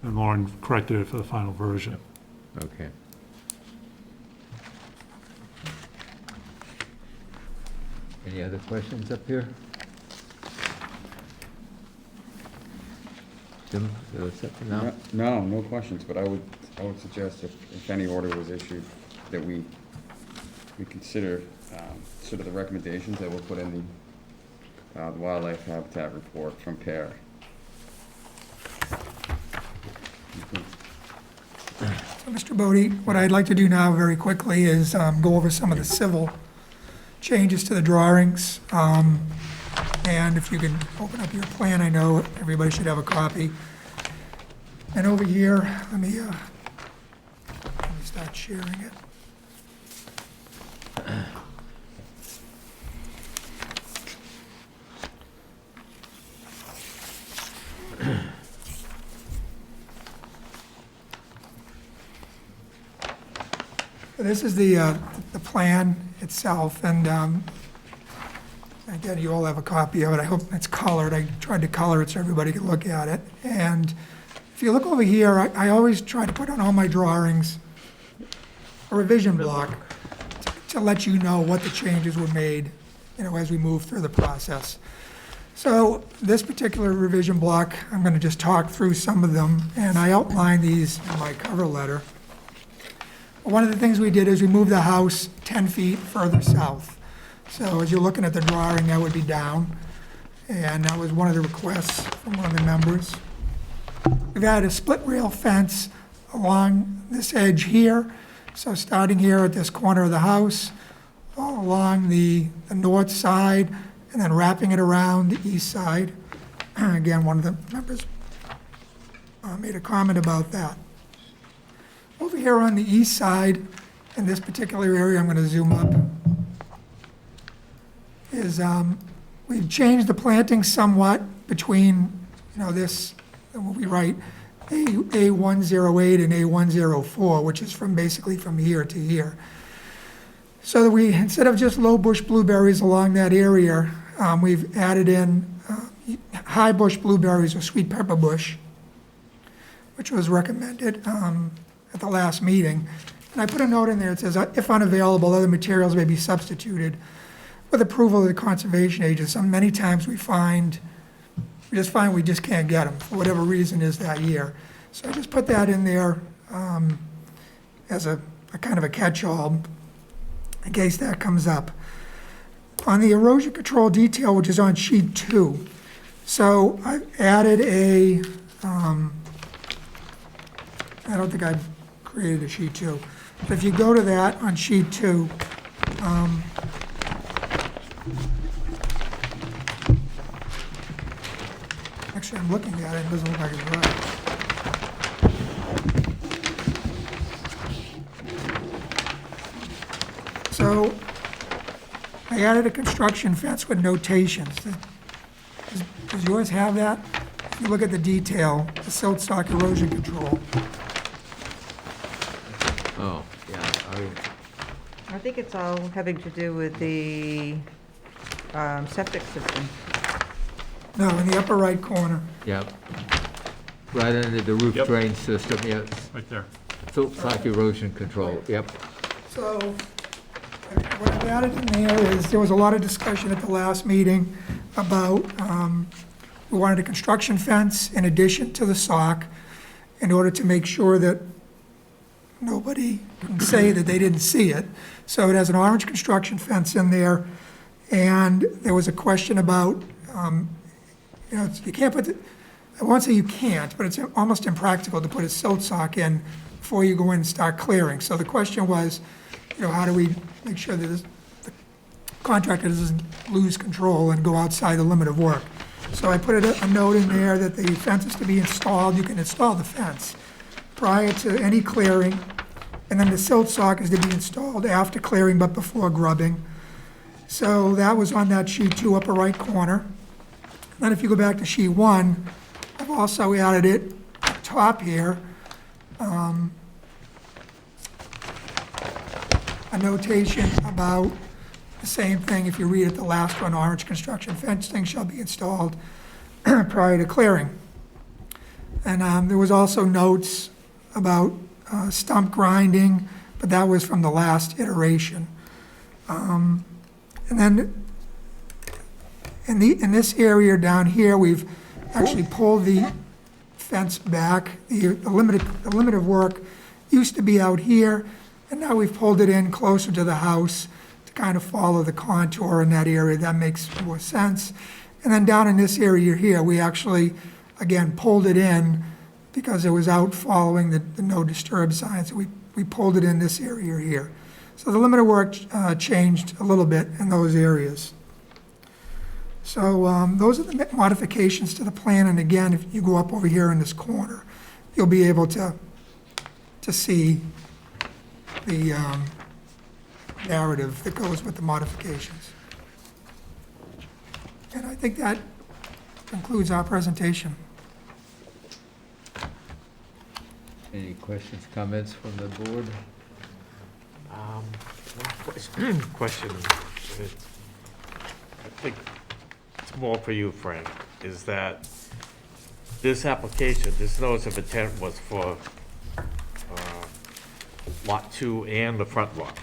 And Lauren corrected it for the final version. Okay. Any other questions up here? Jim, is that for now? No questions, but I would suggest if any order was issued, that we consider sort of the recommendations that were put in the wildlife habitat report from Pear. So, Mr. Bodie, what I'd like to do now very quickly is go over some of the civil changes to the drawings. And if you can open up your plan, I know everybody should have a copy. And over here, let me start sharing it. This is the plan itself, and again, you all have a copy of it. I hope it's colored. I tried to color it so everybody could look at it. And if you look over here, I always try to put on all my drawings a revision block to let you know what the changes were made, as we move through the process. So this particular revision block, I'm going to just talk through some of them, and I outlined these in my cover letter. One of the things we did is we moved the house 10 feet further south. So as you're looking at the drawing, that would be down. And that was one of the requests from one of the members. We've added a split rail fence along this edge here. So starting here at this corner of the house, all along the north side, and then wrapping it around the east side. Again, one of the members made a comment about that. Over here on the east side, in this particular area, I'm going to zoom up, is we've changed the planting somewhat between, this, what we write, A108 and A104, which is basically from here to here. So that we, instead of just low bush blueberries along that area, we've added in high bush blueberries or sweet pepper bush, which was recommended at the last meeting. And I put a note in there, it says, if unavailable, other materials may be substituted with approval of the conservation agent. Many times we just find we just can't get them for whatever reason is that year. So I just put that in there as a kind of a catch-all in case that comes up. On the erosion control detail, which is on sheet 2, so I've added I don't think I created a sheet 2, but if you go to that on sheet 2, actually, I'm looking at it, it doesn't look like it's right. So I added a construction fence with notations. Does yours have that? If you look at the detail, the silt stock erosion control. Oh, yeah, I think it's all having to do with the septic system. No, in the upper right corner. yep. Right under the roof Yep. drain system, yes. Right there. Silt sock erosion control, yep. So what I've added in there is, there was a lot of discussion at the last meeting about, we wanted a construction fence in addition to the sock in order to make sure that nobody can say that they didn't see it. So it has an orange construction fence in there, and there was a question about, you can't put, I won't say you can't, but it's almost impractical to put a silt sock in before you go in and start clearing. So the question was, how do we make sure that the contractor doesn't lose control and go outside the limit of work? So I put a note in there that the fence is to be installed. You can install the fence prior to any clearing, and then the silt sock is to be installed after clearing but before grubbing. So that was on that sheet 2 upper right corner. Then if you go back to sheet 1, I've also added it up top here, a notation about the same thing. If you read it, the last one, orange construction fencing shall be installed prior to clearing. And there was also notes about stump grinding, but that was from the last iteration. And then in this area down here, we've actually pulled the fence back. The limit of work used to be out here, and now we've pulled it in closer to the house to kind of follow the contour in that area. That makes more sense. And then down in this area here, we actually, again, pulled it in because it was out following the no disturb sign. So we pulled it in this area here. So the limit of work changed a little bit in those areas. So those are the modifications to the plan. And again, if you go up over here in this corner, you'll be able to see the narrative that goes with the modifications. And I think that concludes our presentation. Any questions, comments from the board? One question, I think it's more for you, Frank, is that this application, this notice of intent was for Lot 2 and the front lot.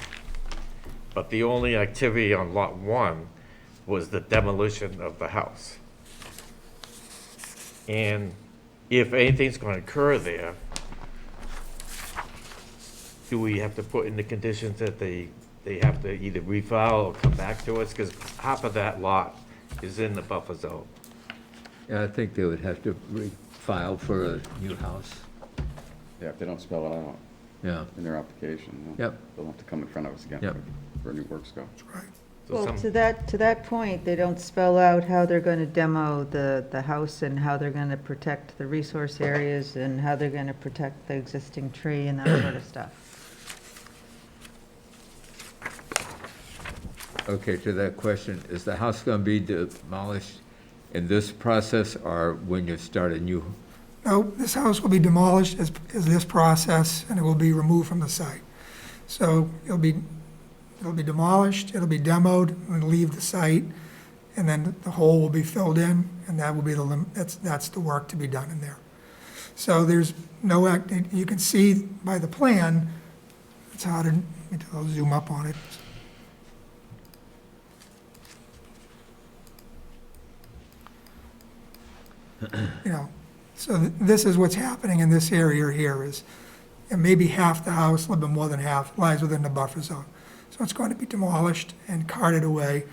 But the only activity on Lot 1 was the demolition of the house. And if anything's going to occur there, do we have to put in the conditions that they have to either refile or come back to us? Because half of that lot is in the buffer zone. Yeah, I think they would have to refile for a new house. Yeah, if they don't spell it out Yeah, in their application, Yep. they'll have to come in front of us again Yep. for a new work scope. That's right. So Well, some- to that point, they don't spell out how they're going to demo the house and how they're going to protect the resource areas and how they're going to protect the existing tree and that sort of stuff. Okay, to that question, is the house going to be demolished in this process or when you start a new? No, this house will be demolished as this process, and it will be removed from the site. So it'll be demolished, it'll be demoed, and leave the site, and then the hole will be filled in, and that will be that's the work to be done in there. So there's no you can see by the plan, it's hard to, I'll zoom up on it. You know, so this is what's happening in this area here is, and maybe half the house, a little bit more than half, lies within the buffer zone. So it's going to be demolished and carted away.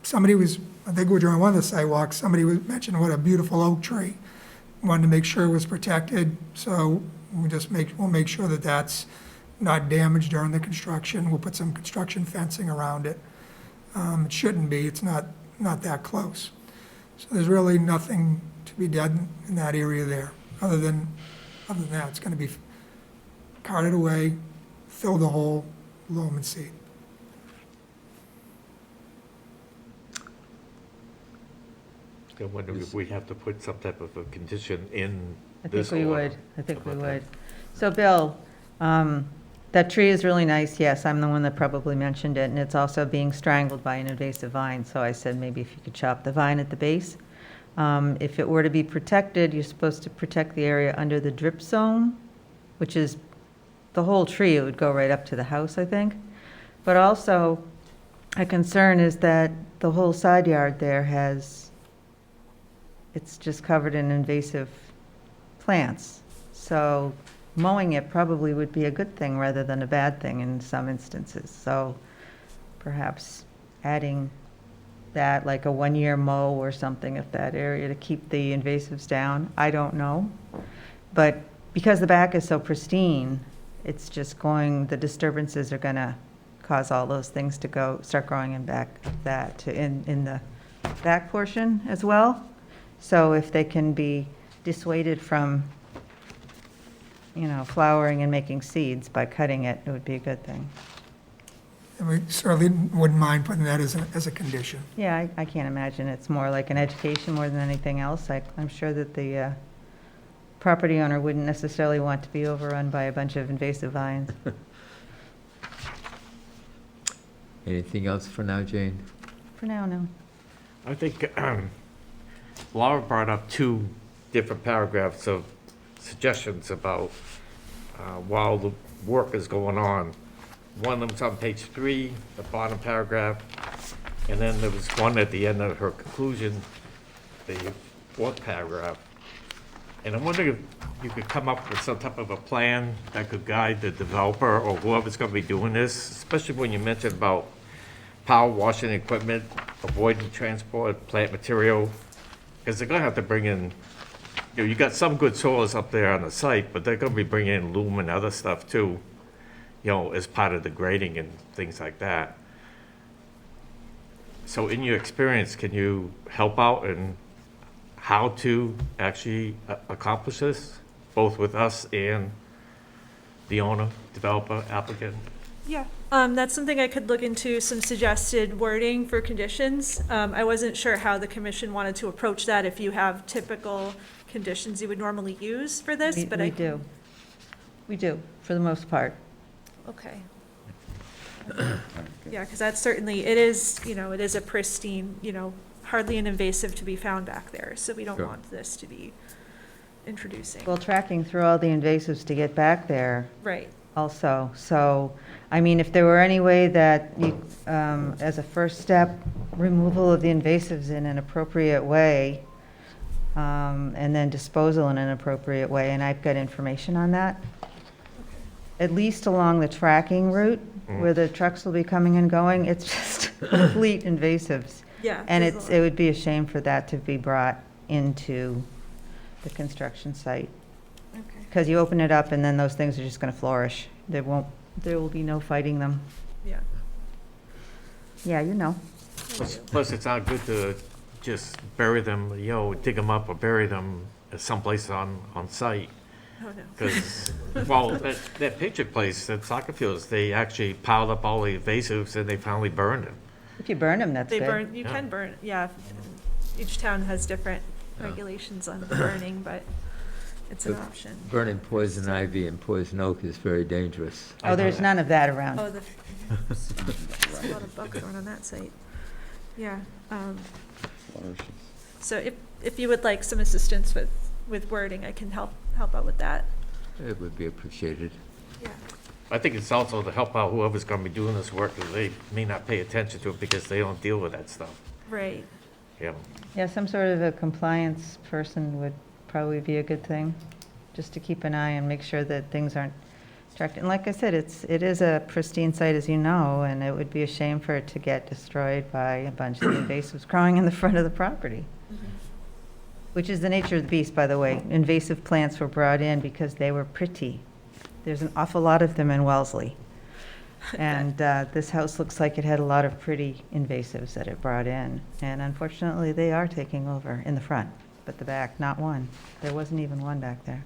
Somebody was, I think during one of the sidewalks, somebody mentioned what a beautiful oak tree. Wanted to make sure it was protected, so we'll make sure that that's not damaged during the construction. We'll put some construction fencing around it. It shouldn't be, it's not that close. So there's really nothing to be done in that area there, other than that, it's gonna be carted away, fill the hole, loam and seed. I wonder if we have to put some type of a condition in I this think we order would, I think we about that. would. So Bill, that tree is really nice, yes, I'm the one that probably mentioned it, and it's also being strangled by an invasive vine, so I said maybe if you could chop the vine at the base. If it were to be protected, you're supposed to protect the area under the drip zone, which is the whole tree, it would go right up to the house, I think. But also, a concern is that the whole side yard there it's just covered in invasive plants. So mowing it probably would be a good thing rather than a bad thing in some instances. So perhaps adding that, like a one-year mow or something of that area to keep the invasives down. I don't know. But because the back is so pristine, it's just the disturbances are gonna cause all those things to start growing in the back portion as well. So if they can be dissuaded from, flowering and making seeds by cutting it, it would be a good thing. And we certainly wouldn't mind putting that as a condition. Yeah, I can't imagine. It's more like an education more than anything else. I'm sure that the property owner wouldn't necessarily want to be overrun by a bunch of invasive vines. Anything else for now, Jane? For now, no. I think Laura brought up two different paragraphs of suggestions about while the work is going on. One of them's on page 3, the bottom paragraph, and then there was one at the end of her conclusion, the 4th paragraph. And I'm wondering if you could come up with some type of a plan that could guide the developer or whoever's gonna be doing this, especially when you mentioned about power washing equipment, avoiding transport, plant material, because they're gonna have to bring in, you got some good soils up there on the site, but they're gonna be bringing in loom and other stuff too, as part of the grading and things like that. So in your experience, can you help out in how to actually accomplish this, both with us and the owner, developer, applicant? Yeah, that's something I could look into, some suggested wording for conditions. I wasn't sure how the commission wanted to approach that, if you have typical conditions you would normally use for this, but We do. We do, for the most part. Okay. Yeah, because that's certainly, it is a pristine, hardly an invasive to be found back there, so we don't Sure. want this to be introducing. Well, tracking through all the invasives to get back there Right. also. So, I mean, if there were any way that you, as a first step, removal of the invasives in an appropriate way, and then disposal in an appropriate way, and I've got information on that, at least along the tracking route where the trucks will be coming and going, it's just complete invasives. Yeah. And there's a lot. it would be a shame for that to be brought into the construction site. Okay. Because you open it up and then those things are just going to flourish. There will be no fighting them. Yeah. Yeah, you know. Plus, it's not good to just bury them, dig them up or bury them someplace on site. Oh, no. Because, well, that picture place, that soccer fields, they actually piled up all the invasives and they finally burned them. If you burn them, that's They good. burn, you Yeah. can burn, yeah. Each town has different regulations on burning, but it's an option. Burning poison ivy and poison oak is very dangerous. Oh, there's none of that around. Oh, there's a lot of buckthorn on that site. Yeah. So if you would like some assistance with wording, I can help out with that. It would be appreciated. Yeah. I think it's also to help out whoever's gonna be doing this work, because they may not pay attention to it because they don't deal with that stuff. Right. Yeah. Yeah, some sort of a compliance person would probably be a good thing, just to keep an eye and make sure that things aren't tracked. And like I said, it is a pristine site, as you know, and it would be a shame for it to get destroyed by a bunch of invasives growing in the front of the property. Which is the nature of the beast, by the way. Invasive plants were brought in because they were pretty. There's an awful lot of them in Wellesley. And this house looks like it had a lot of pretty invasives that it brought in. And unfortunately, they are taking over in the front, but the back, not one. There wasn't even one back there.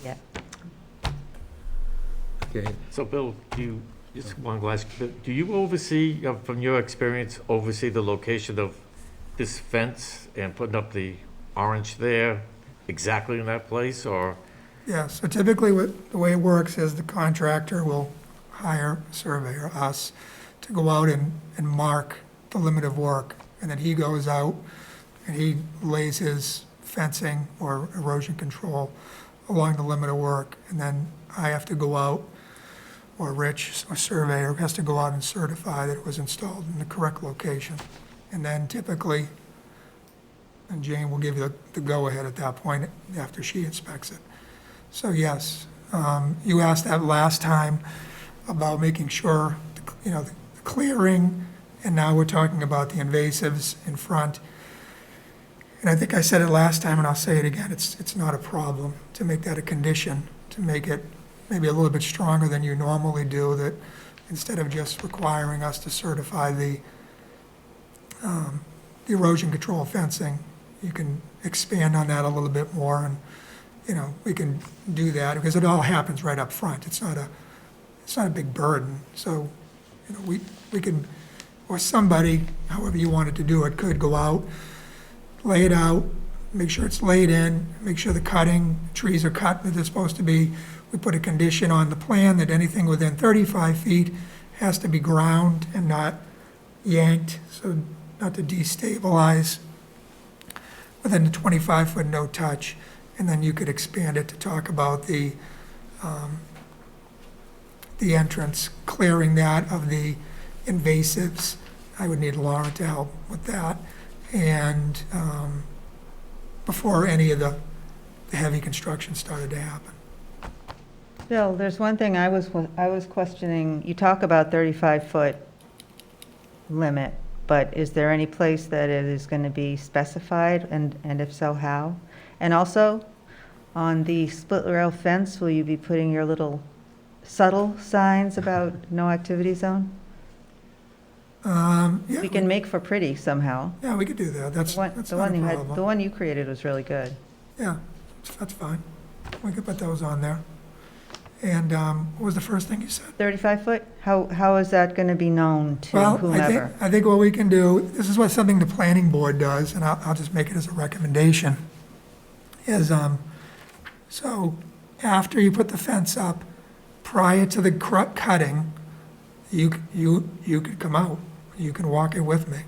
Yeah. Yeah. Okay, So, Bill, just one last, do you oversee, from your experience, oversee the location of this fence and putting up the orange there exactly in that place, or? Yeah, so typically the way it works is the contractor will hire a surveyor, us, to go out and mark the limit of work. And then he goes out and he lays his fencing or erosion control along the limit of work. And then I have to go out, or Rich, a surveyor, has to go out and certify that it was installed in the correct location. And then typically, and Jane will give you the go-ahead at that point after she inspects it. So yes, you asked that last time about making sure, the clearing, and now we're talking about the invasives in front. And I think I said it last time, and I'll say it again, it's not a problem to make that a condition, to make it maybe a little bit stronger than you normally do, that instead of just requiring us to certify the erosion control fencing, you can expand on that a little bit more, and, we can do that, because it all happens right up front. It's not a big burden. So, we can, or somebody, however you wanted to do it, could go out, lay it out, make sure it's laid in, make sure the trees are cut where they're supposed to be. We put a condition on the plan that anything within 35 feet has to be ground and not yanked, so not to destabilize. Within the 25-foot no-touch, and then you could expand it to talk about the entrance, clearing that of the invasives. I would need Laura to help with that, and before any of the heavy construction started to happen. Bill, there's one thing I was questioning. You talk about 35-foot limit, but is there any place that it is going to be specified, and if so, how? And also, on the split rail fence, will you be putting your little subtle signs about no activity zone? Yeah, We can make for pretty somehow. yeah, we could do that. That's not a The problem. one you created was really good. Yeah, that's fine. We could put those on there. And what was the first thing you said? 35-foot? How is that going to be known to Well, whomever? I think what we can do, this is something the planning board does, and I'll just make it as a recommendation, is, so after you put the fence up, prior to the cutting, you could come out. You can walk it with me,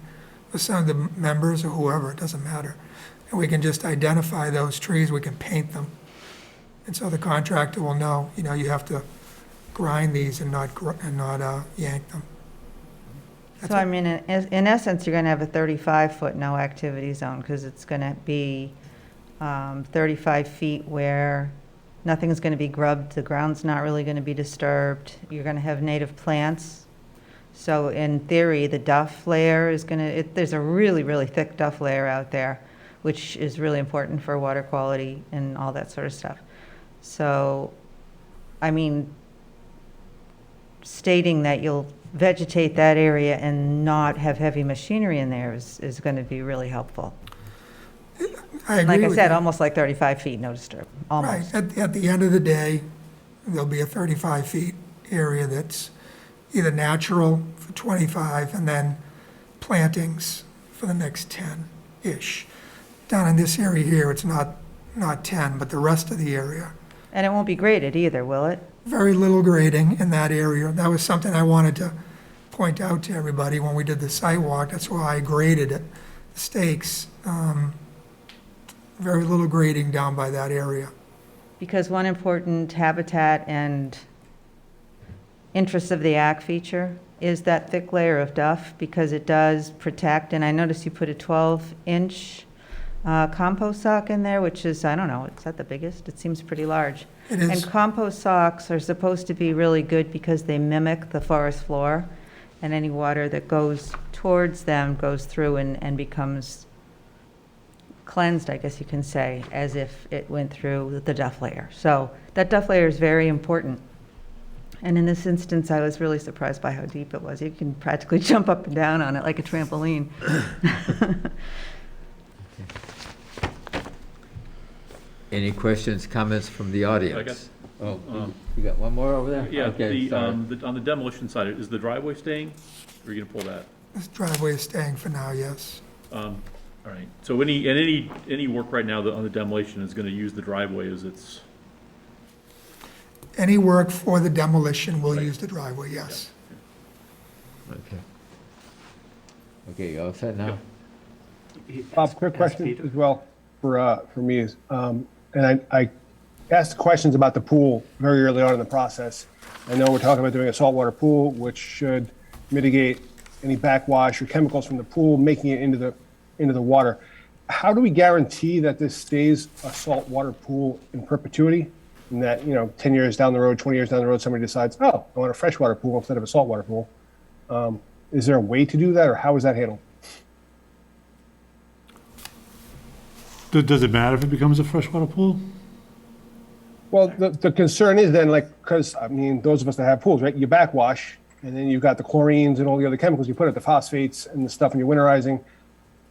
with some of the members or whoever, it doesn't matter. And we can just identify those trees, we can paint them. And so the contractor will know, you have to grind these and not yank them. So I mean, in essence, you're going to have a 35-foot no activity zone, because it's going to be 35 feet where nothing's going to be grubbed, the ground's not really going to be disturbed. You're going to have native plants. So in theory, the duff layer is going to, there's a really, really thick duff layer out there, which is really important for water quality and all that sort of stuff. So, I mean, stating that you'll vegetate that area and not have heavy machinery in there is going to be really helpful. I agree Like I with said, you. almost like 35 feet, no disturb, Right, almost. at the end of the day, there'll be a 35 feet area that's either natural for 25 and then plantings for the next 10-ish. Down in this area here, it's not 10, but the rest of the area. And it won't be graded either, will it? Very little grading in that area. That was something I wanted to point out to everybody when we did the site walk. That's why I graded it, the stakes. Very little grading down by that area. Because one important habitat and interest of the act feature is that thick layer of duff, because it does protect, and I noticed you put a 12-inch compost sock in there, which is, I don't know, is that the biggest? It seems pretty large. It And is, compost socks are supposed to be really good because they mimic the forest floor, and any water that goes towards them goes through and becomes cleansed, I guess you can say, as if it went through the duff layer. So that duff layer is very important. And in this instance, I was really surprised by how deep it was. You can practically jump up and down on it like a trampoline. Any questions, comments from the audience? I guess, Oh, you got one more over there? yeah, Okay, sorry. on the demolition side, is the driveway staying? Or are you gonna pull that? this driveway is staying for now, yes. All right, so any work right now that on the demolition is gonna use the driveway as its, Any work for the demolition will use the driveway, yes. Okay. Okay, you all set now? Bob, quick question as well for me is, and I asked questions about the pool very early on in the process. I know we're talking about doing a saltwater pool, which should mitigate any backwash or chemicals from the pool, making it into the water. How do we guarantee that this stays a saltwater pool in perpetuity? And that, 10 years down the road, 20 years down the road, somebody decides, oh, I want a freshwater pool instead of a saltwater pool. Is there a way to do that, or how is that handled? Does it matter if it becomes a freshwater pool? Well, the concern is then, because, those of us that have pools, right, you backwash, and then you've got the chlorines and all the other chemicals you put it, the phosphates and the stuff, and you're winterizing.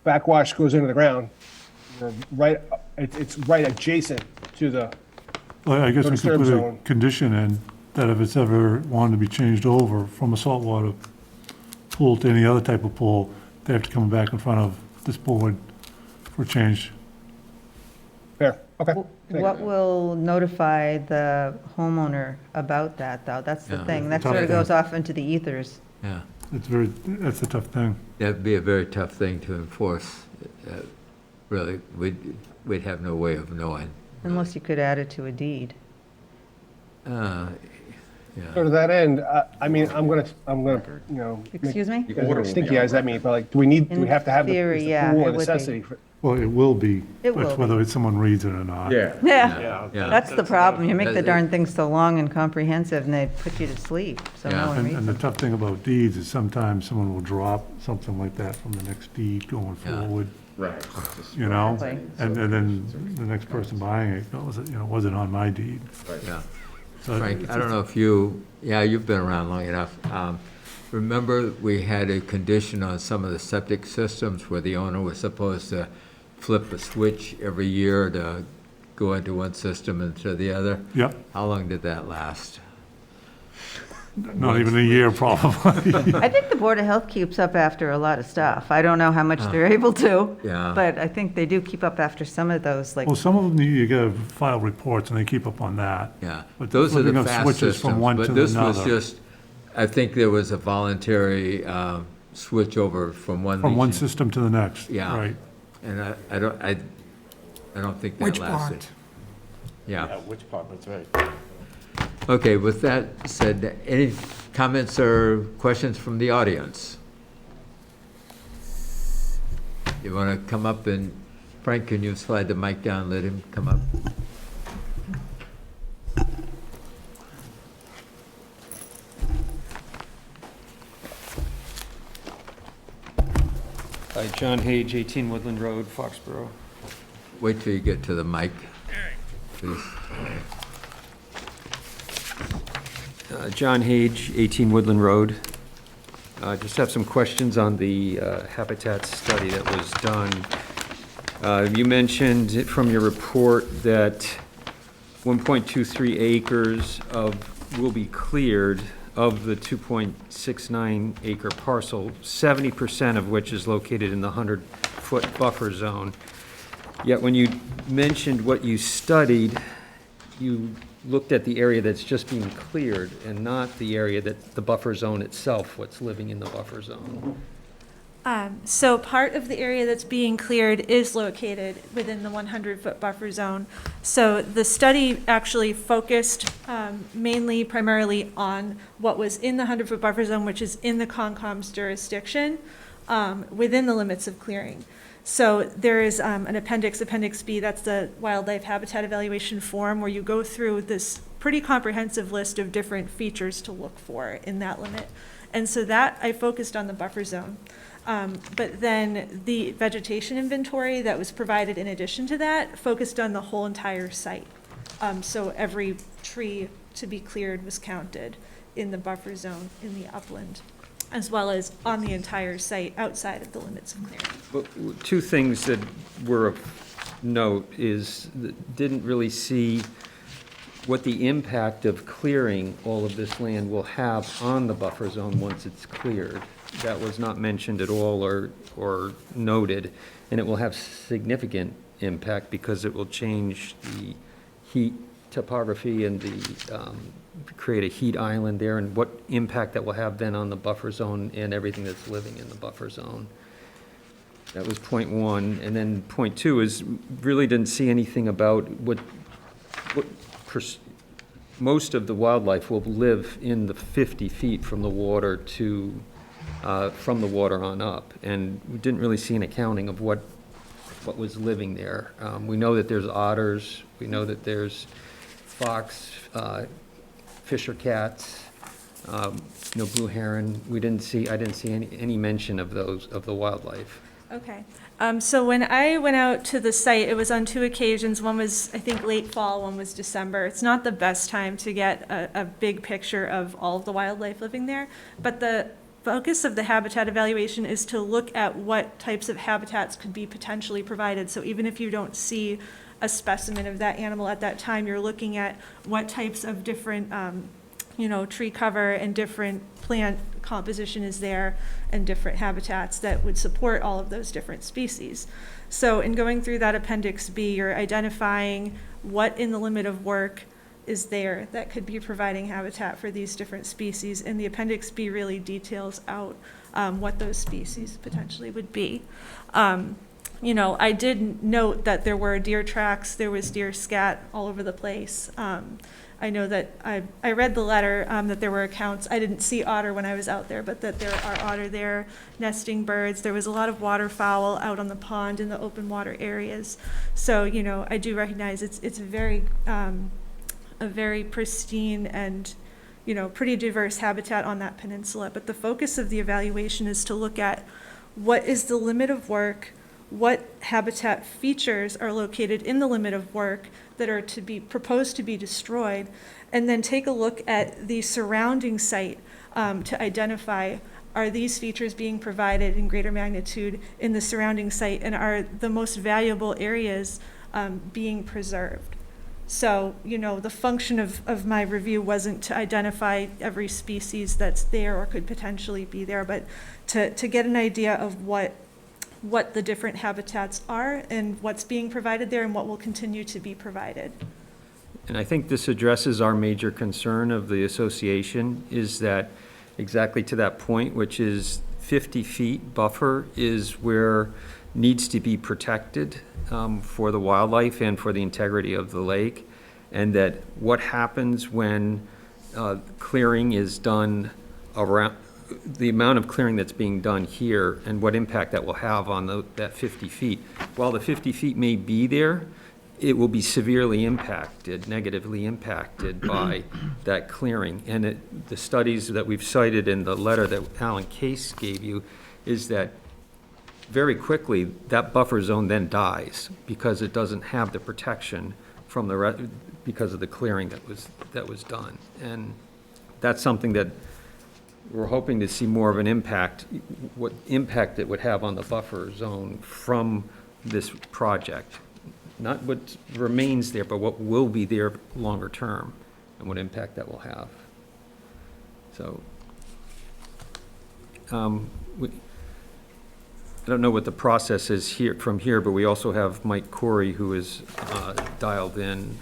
Backwash goes into the ground. It's right adjacent to the, Well, I guess we could disturb put a zone. condition in that if it's ever wanted to be changed over from a saltwater pool to any other type of pool, they have to come back in front of this board for change. fair, okay. Thank What you. will notify the homeowner about that, though? That's the Yeah. thing. That Tough sort of thing. goes off into the ethers. Yeah, That's a tough thing. that'd be a very tough thing to enforce. Really, we'd have no way of knowing. Unless you could add it to a deed. Yeah. So to that end, I'm gonna, Excuse me? make stinky eyes at me, but do we have to have the theory, is the yeah, pool it a would be. necessity? Well, it will be. It will but whether someone reads it or not. Yeah, Yeah. that's the problem. You make the That's- darn thing so long and comprehensive, and they put you to sleep, so Yeah. no one And reads the them. tough thing about deeds is sometimes someone will drop something like that from the next deed going Yeah. forward, Right. you know? Exactly. And then the next person buying it goes, wasn't on my deed. Yeah. So Frank, I don't know if you've been around long enough. Remember, we had a condition on some of the septic systems where the owner was supposed to flip a switch every year to go into one system and to the other? Yep, How long did that last? not even a year probably. I think the Board of Health keeps up after a lot of stuff. I don't know how much they're able to, Yeah. but I think they do keep up after some of those, like, Well, some of them, you gotta file reports and they keep up on that. Yeah, But those are the flipping of fast switches from systems, one but to this was another. just, I think there was a voluntary switch over from one From one leaching- system to the next. Yeah. Right. And I don't think that Which lasted. pond? Yeah. Which part, that's right. Okay, with that said, any comments or questions from the audience? You want to come up and, Frank, can you slide the mic down, let him come up? Hi, John Hage, 18 Woodland Road, Foxborough. Wait till you get to the mic, please. John Hage, 18 Woodland Road. I just have some questions on the habitat study that was done. You mentioned from your report that 1.23 acres will be cleared of the 2.69 acre parcel, 70% of which is located in the 100-foot buffer zone. Yet when you mentioned what you studied, you looked at the area that's just being cleared and not the area that the buffer zone itself, what's living in the buffer zone. So part of the area that's being cleared is located within the 100-foot buffer zone. So the study actually focused primarily on what was in the 100-foot buffer zone, which is in the Concom's jurisdiction, within the limits of clearing. So there is an Appendix B, that's the wildlife habitat evaluation form, where you go through this pretty comprehensive list of different features to look for in that limit. And so that, I focused on the buffer zone. But then the vegetation inventory that was provided in addition to that focused on the whole entire site. So every tree to be cleared was counted in the buffer zone in the upland, as well as on the entire site outside of the limits of clearing. Well, two things that were of note is that didn't really see what the impact of clearing all of this land will have on the buffer zone once it's cleared. That was not mentioned at all or noted, and it will have significant impact because it will change the heat topography and create a heat island there, and what impact that will have then on the buffer zone and everything that's living in the buffer zone. That was point one. And then point two is really didn't see anything about most of the wildlife will live in the 50 feet from the water from the water on up. And we didn't really see an accounting of what was living there. We know that there's otters. We know that there's fox, fisher cats, blue heron. I didn't see any mention of the wildlife. Okay. So when I went out to the site, it was on two occasions. One was, I think, late fall, one was December. It's not the best time to get a big picture of all of the wildlife living there, but the focus of the habitat evaluation is to look at what types of habitats could be potentially provided. So even if you don't see a specimen of that animal at that time, you're looking at what types of different tree cover and different plant composition is there and different habitats that would support all of those different species. So in going through that Appendix B, you're identifying what in the limit of work is there that could be providing habitat for these different species, and the Appendix B really details out what those species potentially would be. I did note that there were deer tracks, there was deer scat all over the place. I know that I read the letter that there were accounts. I didn't see otter when I was out there, but that there are otter there, nesting birds. There was a lot of waterfowl out on the pond in the open water areas. So, I do recognize it's a very pristine and, pretty diverse habitat on that peninsula. But the focus of the evaluation is to look at what is the limit of work, what habitat features are located in the limit of work that are to be proposed to be destroyed, and then take a look at the surrounding site to identify, are these features being provided in greater magnitude in the surrounding site, and are the most valuable areas being preserved. So, the function of my review wasn't to identify every species that's there or could potentially be there, but to get an idea of what the different habitats are and what's being provided there and what will continue to be provided. And I think this addresses our major concern of the association, is that exactly to that point, which is 50 feet buffer is where needs to be protected for the wildlife and for the integrity of the lake, and that what happens when clearing is done around, the amount of clearing that's being done here and what impact that will have on that 50 feet. While the 50 feet may be there, it will be severely impacted, negatively impacted by that clearing. And the studies that we've cited in the letter that Alan Case gave you is that very quickly that buffer zone then dies because it doesn't have the protection from because of the clearing that was done. And that's something that we're hoping to see more of an impact, what impact it would have on the buffer zone from this project. Not what remains there, but what will be there longer term, and what impact that will have. So, I don't know what the process is here, from here, but we also have Mike Corey, who is dialed in,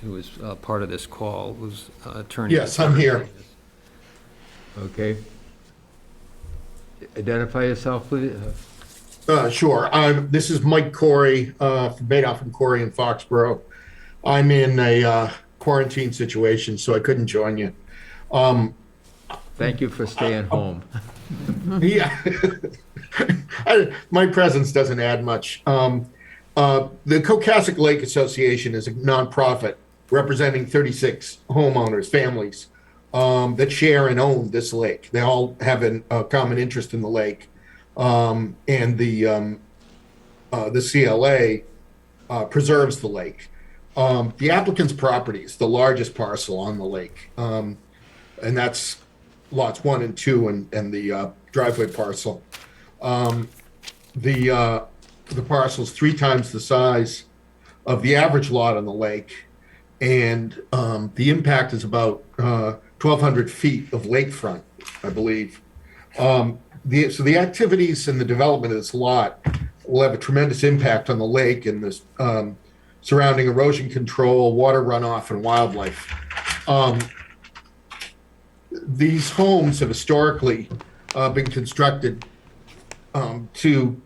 who was part of this call, who's attorney. Yes, I'm here. Okay. Identify yourself, please. Sure. This is Mike Corey, from Madoff and Corey in Foxborough. I'm in a quarantine situation, so I couldn't join you. Thank you for staying home. Yeah. My presence doesn't add much. The Kokasic Lake Association is a nonprofit representing 36 homeowners, families, that share and own this lake. They all have a common interest in the lake. And the CLA preserves the lake. The applicant's property is the largest parcel on the lake, and that's lots 1 and 2 and the driveway parcel. The parcel's 3 times the size of the average lot on the lake, and the impact is about 1,200 feet of lakefront, I believe. So the activities and the development of this lot will have a tremendous impact on the lake and the surrounding erosion control, water runoff, and wildlife. These homes have historically been constructed to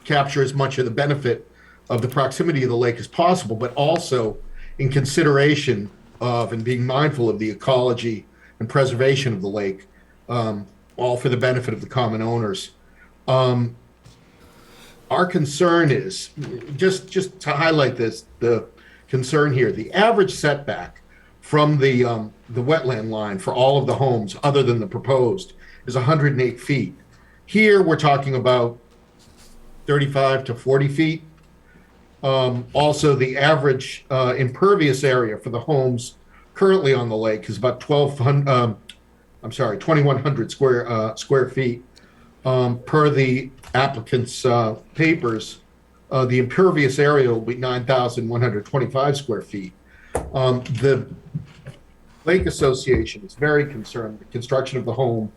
capture as much of the benefit of the proximity of the lake as possible, but also in consideration of and being mindful of the ecology and preservation of the lake, all for the benefit of the common owners. Our concern is, just to highlight this, the concern here, the average setback from the wetland line for all of the homes other than the proposed is 108 feet. Here, we're talking about 35 to 40 feet. Also, the average impervious area for the homes currently on the lake is about 2,100 square feet. Per the applicant's papers, the impervious area will be 9,125 square feet. The Lake Association is very concerned the construction of the home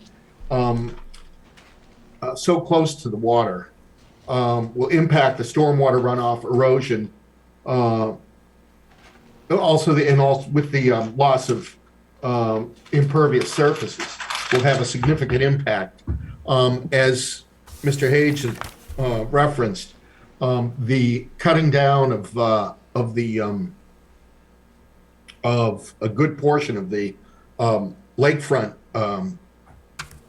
so close to the water will impact the stormwater runoff, erosion, also with the loss of impervious surfaces will have a significant impact. As Mr. Hage has referenced, the cutting down of a good portion of the lakefront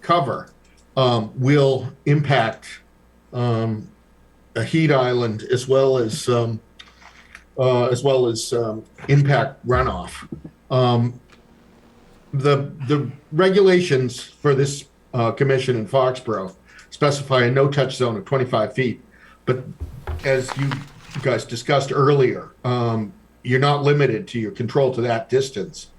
cover will impact a heat island as well as impact runoff. The regulations for this commission in Foxborough specify a no-touch zone of 25 feet, but as you guys discussed earlier, you're not limited to your control to that distance.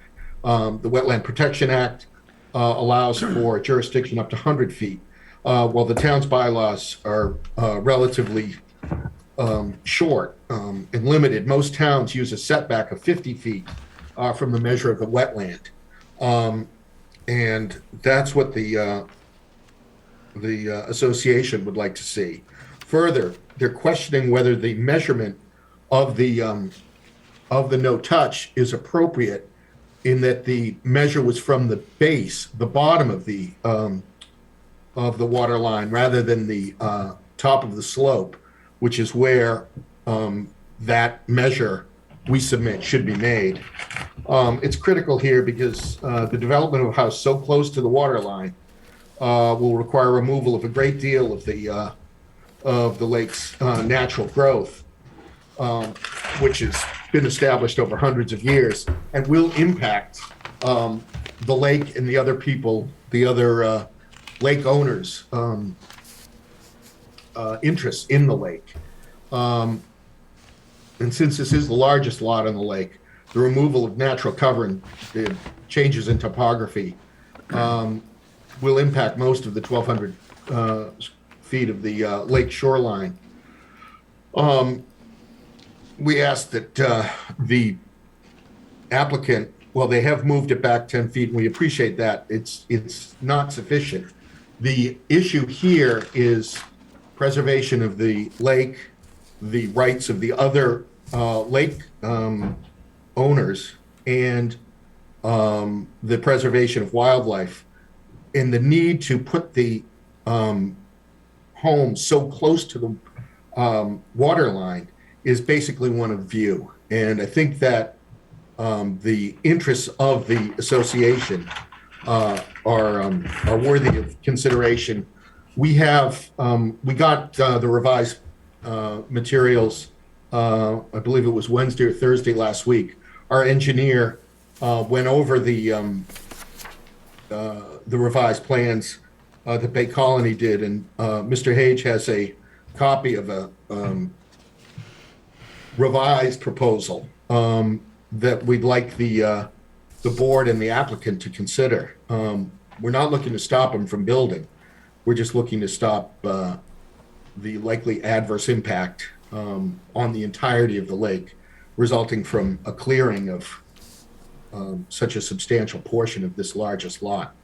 The Wetland Protection Act allows for jurisdiction up to 100 feet, while the town's bylaws are relatively short and limited. Most towns use a setback of 50 feet from the measure of the wetland. And that's what the association would like to see. Further, they're questioning whether the measurement of the no-touch is appropriate, in that the measure was from the base, the bottom of the water line, rather than the top of the slope, which is where that measure we submit should be made. It's critical here because the development of a house so close to the water line will require removal of a great deal of the lake's natural growth, which has been established over hundreds of years, and will impact the lake and the other people, the other lake owners' interests in the lake. And since this is the largest lot on the lake, the removal of natural cover and the changes in topography will impact most of the 1,200 feet of the lake shoreline. We asked that the applicant, well, they have moved it back 10 feet, and we appreciate that. It's not sufficient. The issue here is preservation of the lake, the rights of the other lake owners, and the preservation of wildlife. And the need to put the home so close to the water line is basically one of view. And I think that the interests of the association are worthy of consideration. We have, we got the revised materials, I believe it was Wednesday or Thursday last week. Our engineer went over the revised plans that Bay Colony did, and Mr. Hage has a copy of a revised proposal that we'd like the board and the applicant to consider. We're not looking to stop them from building. We're just looking to stop the likely adverse impact on the entirety of the lake resulting from a clearing of such a substantial portion of this largest lot.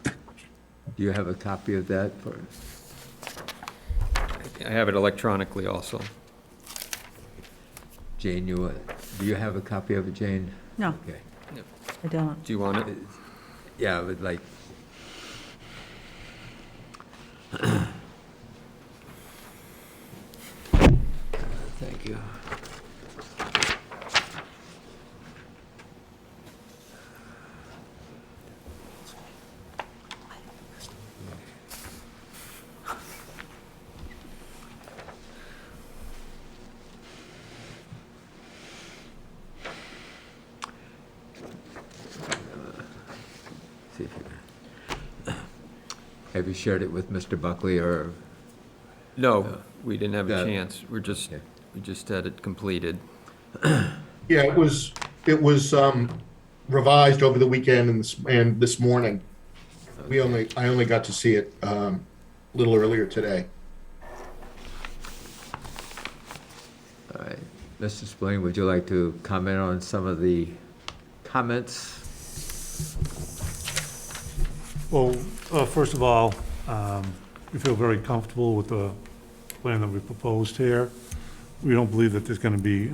Do you have a copy of that? I have it electronically also. Jane, do you have a copy of it, Jane? No, Okay. I don't. Do you want it? Yeah, I would like. Thank you. See if you- Have you shared it with Mr. Buckley or? No, we didn't have a Yeah. chance. We just had it completed. Yeah, it was revised over the weekend and this morning. I only got to see it a little earlier today. All right. Mr. Spilling, would you like to comment on some of the comments? Well, first of all, we feel very comfortable with the plan that we proposed here. We don't believe that there's going to be,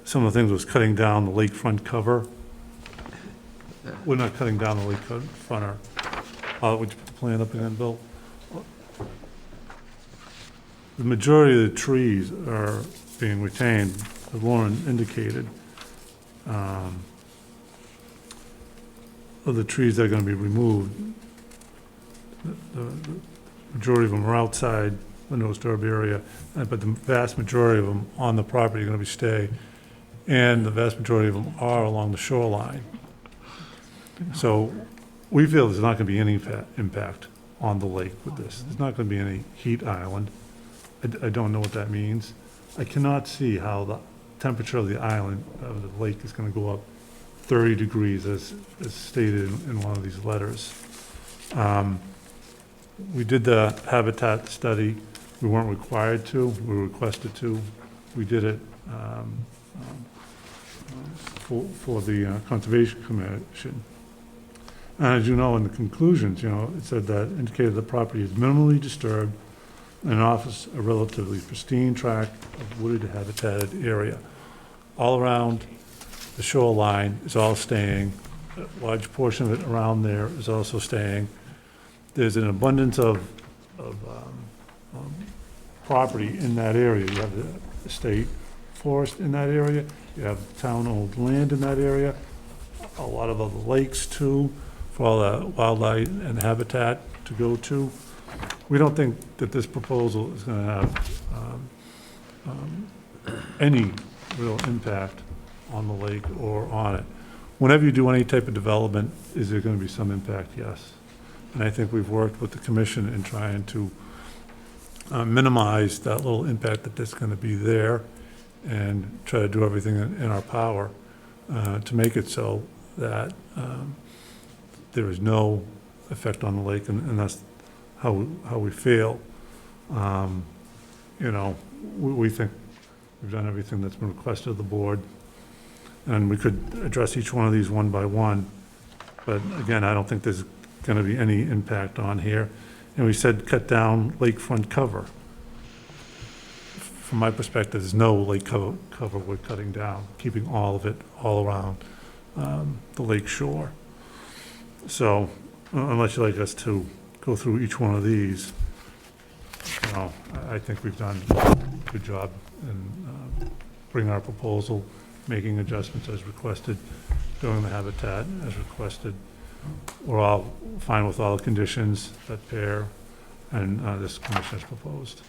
some of the things was cutting down the lakefront cover. We're not cutting down the lakefront fronter. Would you put the plan up again, Bill? The majority of the trees are being retained, as Lauren indicated. Of the trees that are going to be removed, the majority of them are outside the no disturb area, but the vast majority of them on the property are going to be stay, and the vast majority of them are along the shoreline. So we feel there's not going to be any impact on the lake with this. There's not going to be any heat island. I don't know what that means. I cannot see how the temperature of the island, of the lake, is going to go up 30 degrees as stated in one of these letters. We did the habitat study. We weren't required to, we were requested to. We did it for the Conservation Commission. And as you know, in the conclusions, it said that indicated the property is minimally disturbed and offers a relatively pristine tract of wooded habitated area. All around the shoreline is all staying. A large portion of it around there is also staying. There's an abundance of property in that area. You have the state forest in that area. You have town-owned land in that area. A lot of other lakes too, for all the wildlife and habitat to go to. We don't think that this proposal is going to have any real impact on the lake or on it. Whenever you do any type of development, is there going to be some impact? Yes. And I think we've worked with the commission in trying to minimize that little impact that's going to be there and try to do everything in our power to make it so that there is no effect on the lake, and that's how we feel. You know, we think we've done everything that's been requested of the board, and we could address each one of these one by one. But again, I don't think there's going to be any impact on here. And we said cut down lakefront cover. From my perspective, there's no lake cover we're cutting down, keeping all of it all around the lake shore. So unless you'd like us to go through each one of these, you know, I think we've done a good job in bringing our proposal, making adjustments as requested, doing the habitat as requested. We're all fine with all the conditions that pair and this commission has proposed.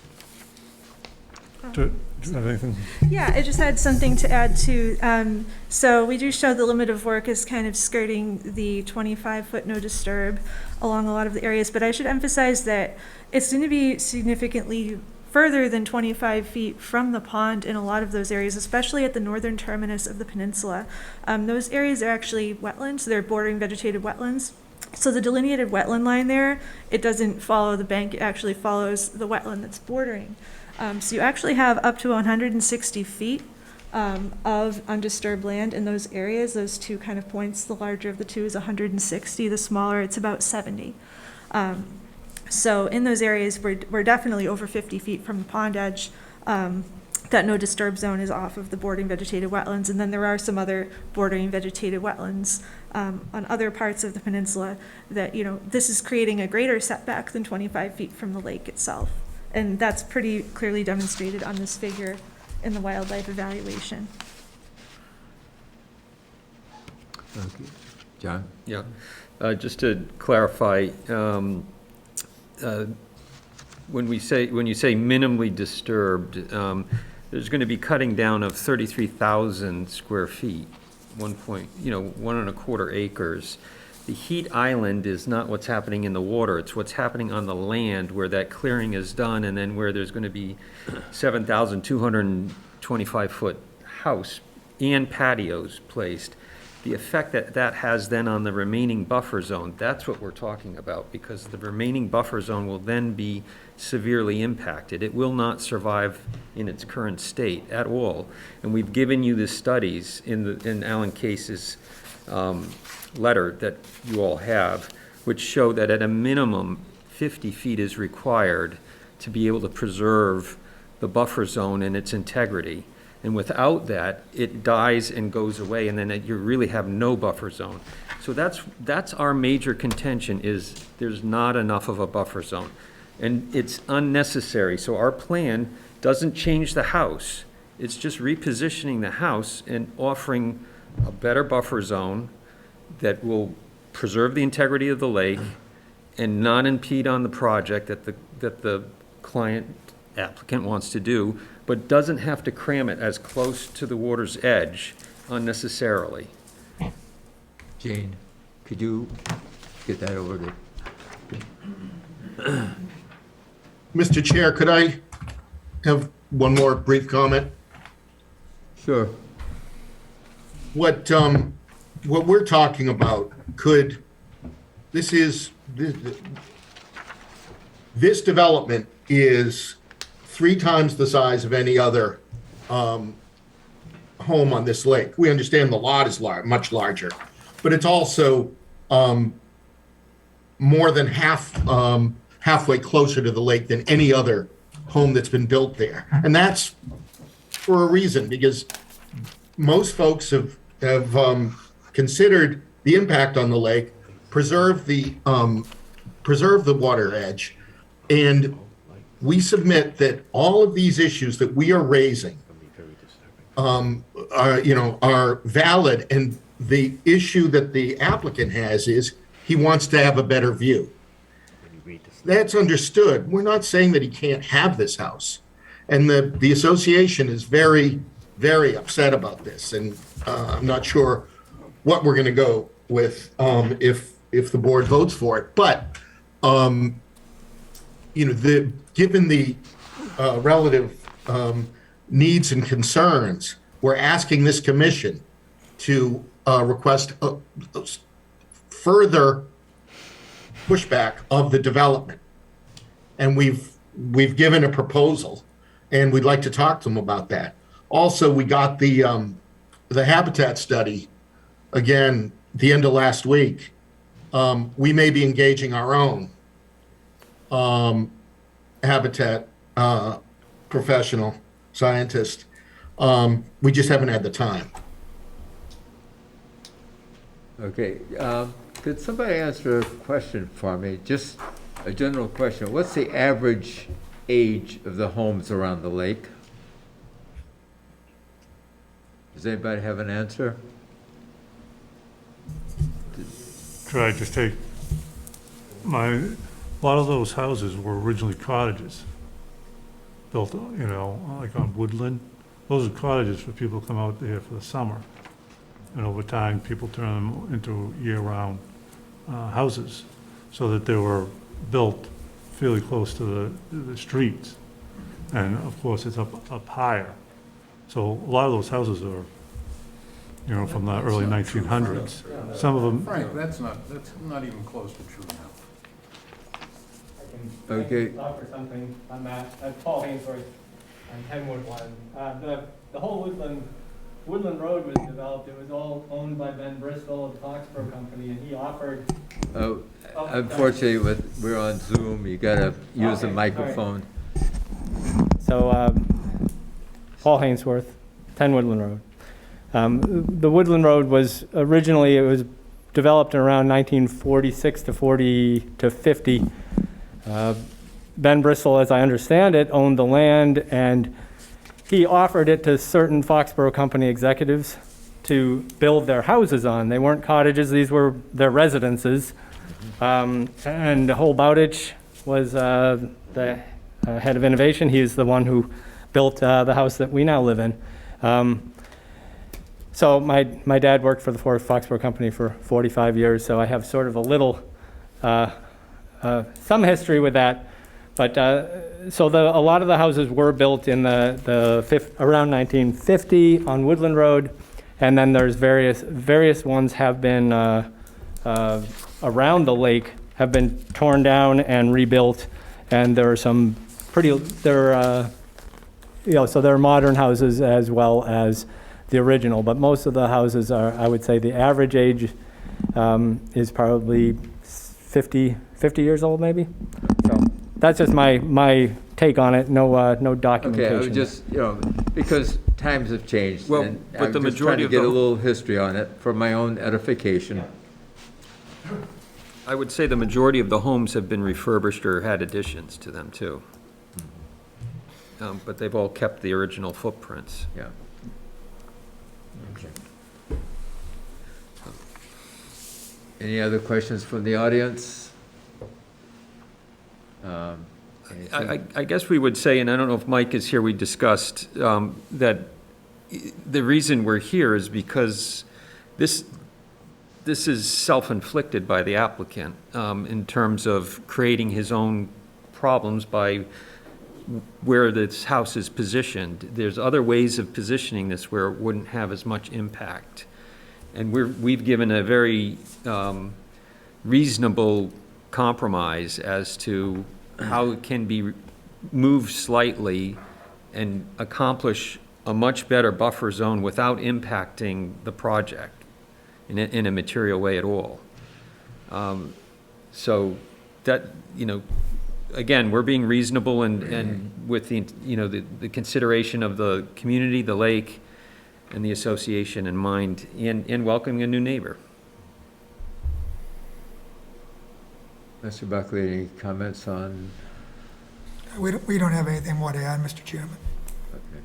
Do you have anything? Yeah, I just had something to add to, so we do show the limit of work is kind of skirting the 25-foot no disturb along a lot of the areas, but I should emphasize that it's going to be significantly further than 25 feet from the pond in a lot of those areas, especially at the northern terminus of the peninsula. Those areas are actually wetlands, they're bordering vegetated wetlands. So the delineated wetland line there, it doesn't follow the bank, it actually follows the wetland that's bordering. So you actually have up to 160 feet of undisturbed land in those areas, those two kind of points. The larger of the two is 160, the smaller it's about 70. So in those areas, we're definitely over 50 feet from the pond edge. That no disturb zone is off of the bordering vegetated wetlands, and then there are some other bordering vegetated wetlands on other parts of the peninsula that, you know, this is creating a greater setback than 25 feet from the lake itself. And that's pretty clearly demonstrated on this figure in the wildlife evaluation. Okay. John? Yeah, just to clarify, when you say minimally disturbed, there's going to be cutting down of 33,000 square feet, 1.25 acres. The heat island is not what's happening in the water, it's what's happening on the land where that clearing is done, and then where there's going to be 7,225-foot house and patios placed. The effect that that has then on the remaining buffer zone, that's what we're talking about, because the remaining buffer zone will then be severely impacted. It will not survive in its current state at all. And we've given you the studies in Alan Case's letter that you all have, which show that at a minimum 50 feet is required to be able to preserve the buffer zone and its integrity. And without that, it dies and goes away, and then you really have no buffer zone. So that's our major contention, is there's not enough of a buffer zone. And it's unnecessary. So our plan doesn't change the house. It's just repositioning the house and offering a better buffer zone that will preserve the integrity of the lake and not impede on the project that the client applicant wants to do, but doesn't have to cram it as close to the water's edge unnecessarily. Jane, could you get that over to? Mr. Chair, could I have one more brief comment? Sure. What we're talking about this development is 3 times the size of any other home on this lake. We understand the lot is much larger, but it's also more than halfway closer to the lake than any other home that's been built there. And that's for a reason, because most folks have considered the impact on the lake, preserve the water edge, and we submit that all of these issues that we are raising are valid, and the issue that the applicant has is he wants to have a better view. That's understood. We're not saying that he can't have this house, and the association is very, very upset about this, and I'm not sure what we're going to go with if the board votes for it. But given the relative needs and concerns, we're asking this commission to request further pushback of the development. And we've given a proposal, and we'd like to talk to them about that. Also, we got the habitat study, again, the end of last week. We may be engaging our own habitat professional scientist. We just haven't had the time. Okay, could somebody answer a question for me? Just a general question. What's the average age of the homes around the lake? Does anybody have an answer? Could I just take a lot of those houses were originally cottages, built, like on Woodland. Those are cottages for people to come out there for the summer. And over time, people turn them into year-round houses, so that they were built fairly close to the streets. And of course, it's up higher. So a lot of those houses are, from the early 1900s. Some of them. Frank, that's not even close to true now. Okay. Offer something on that. Paul Hainsworth on 10 Woodland. The whole Woodland Road was developed. It was all owned by Ben Bristol of the Foxborough company, and he offered. Unfortunately, we're on Zoom. You gotta use the microphone. So, Paul Hainsworth, 10 Woodland Road. The Woodland Road was originally, it was developed in around 1946 to 50. Ben Bristol, as I understand it, owned the land, and he offered it to certain Foxborough company executives to build their houses on. They weren't cottages, these were their residences. And Hol Bowditch was the head of innovation. He's the one who built the house that we now live in. So my dad worked for the Foxborough company for 45 years, so I have sort of a little, some history with that. But so a lot of the houses were built in around 1950 on Woodland Road, and then there's various ones have been around the lake, have been torn down and rebuilt, and there are some so there are modern houses as well as the original, but most of the houses are, I would say the average age is probably 50 years old maybe. So that's just my take on it, no documentation. Okay, I was just, because times have changed. Well, and but I'm the just trying majority to of get the- a little history on it for my own edification. I would say the majority of the homes have been refurbished or had additions to them too. But they've all kept the original footprints. Yeah. Okay. Any other questions from the audience? I guess we would say, and I don't know if Mike is here, we discussed that the reason we're here is because this is self-inflicted by the applicant in terms of creating his own problems by where this house is positioned. There's other ways of positioning this where it wouldn't have as much impact. And we've given a very reasonable compromise as to how it can be moved slightly and accomplish a much better buffer zone without impacting the project in a material way at all. So that, again, we're being reasonable and with the consideration of the community, the lake, and the association in mind, in welcoming a new neighbor. Mr. Buckley, any comments on? We don't have anything more to add, Mr. Chairman. Okay.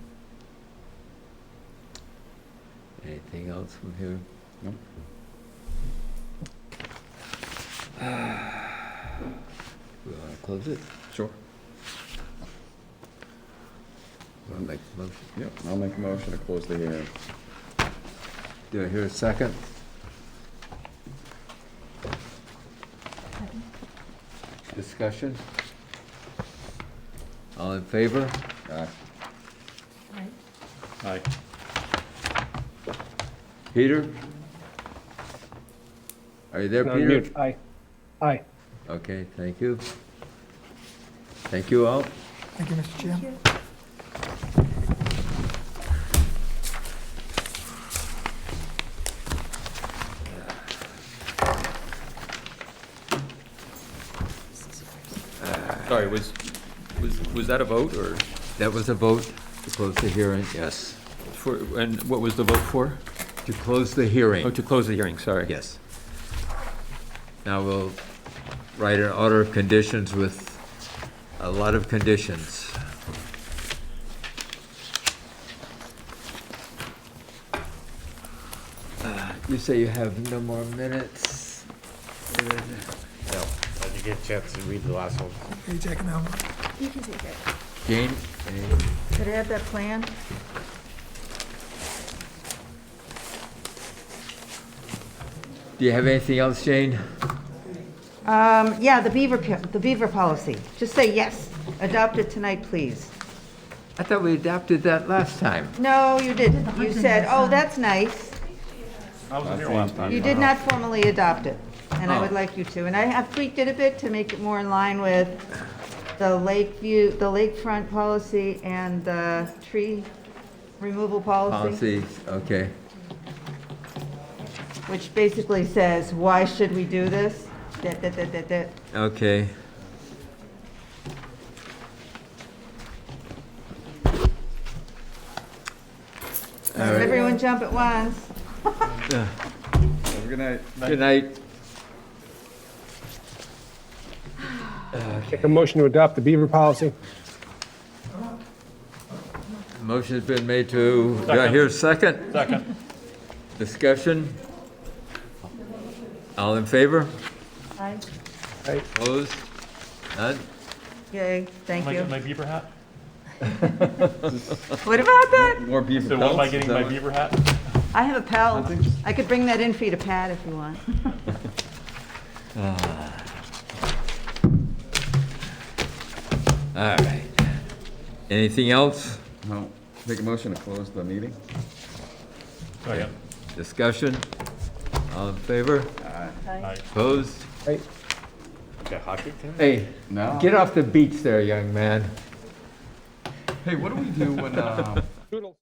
Anything else from here? No. We want to close it? Sure. Want to make the motion? Yep, I'll make a motion to close the hearing. Do I hear a second? Discussion? All in favor? Aye. Right. Aye. Peter? Are you there, No, Peter? mute. Aye. Aye. Okay, thank you. Thank you all. Thank you, Mr. Chair. Sorry, was that a vote, or That was a vote to close the hearing, yes. for, and what was the vote for? To close the hearing. Oh, to close the hearing, sorry. Yes. Now we'll write an order of conditions with a lot of conditions. You say you have no more minutes? No, did you get a chance to read the last one? Are you taking that one? You can take it. Jane? Could I have that plan? Do you have anything else, Jane? Yeah, the beaver policy. Just say yes. Adopt it tonight, please. I thought we adopted that last time. No, you didn't. You said, oh, that's nice. I wasn't here last time. You did not formally adopt it, and I would Oh. like you to. And I have tweaked it a bit to make it more in line with the lake view, the lakefront policy and the tree removal policy, Policies, okay. which basically says, why should we do this? Okay. All right. Everyone jump at once. Have a good night. Good night. Make a motion to adopt the beaver policy. Motion's been made to, do I hear a second? Second. Discussion? All in favor? Aye. Opposed? None? Yay, thank Am I you. getting my beaver hat? What about that? More beaver So when am I pelts? getting Is that my what- beaver hat? I have a pal. I could bring that in for you to pat if you want. All right. Anything else? No. Make a motion to close the meeting? Second. Discussion? All in favor? Aye. Opposed? Aye. Got hockey tonight? Hey, No. get off the beach there, young man. Hey, what do we do when, Doodle.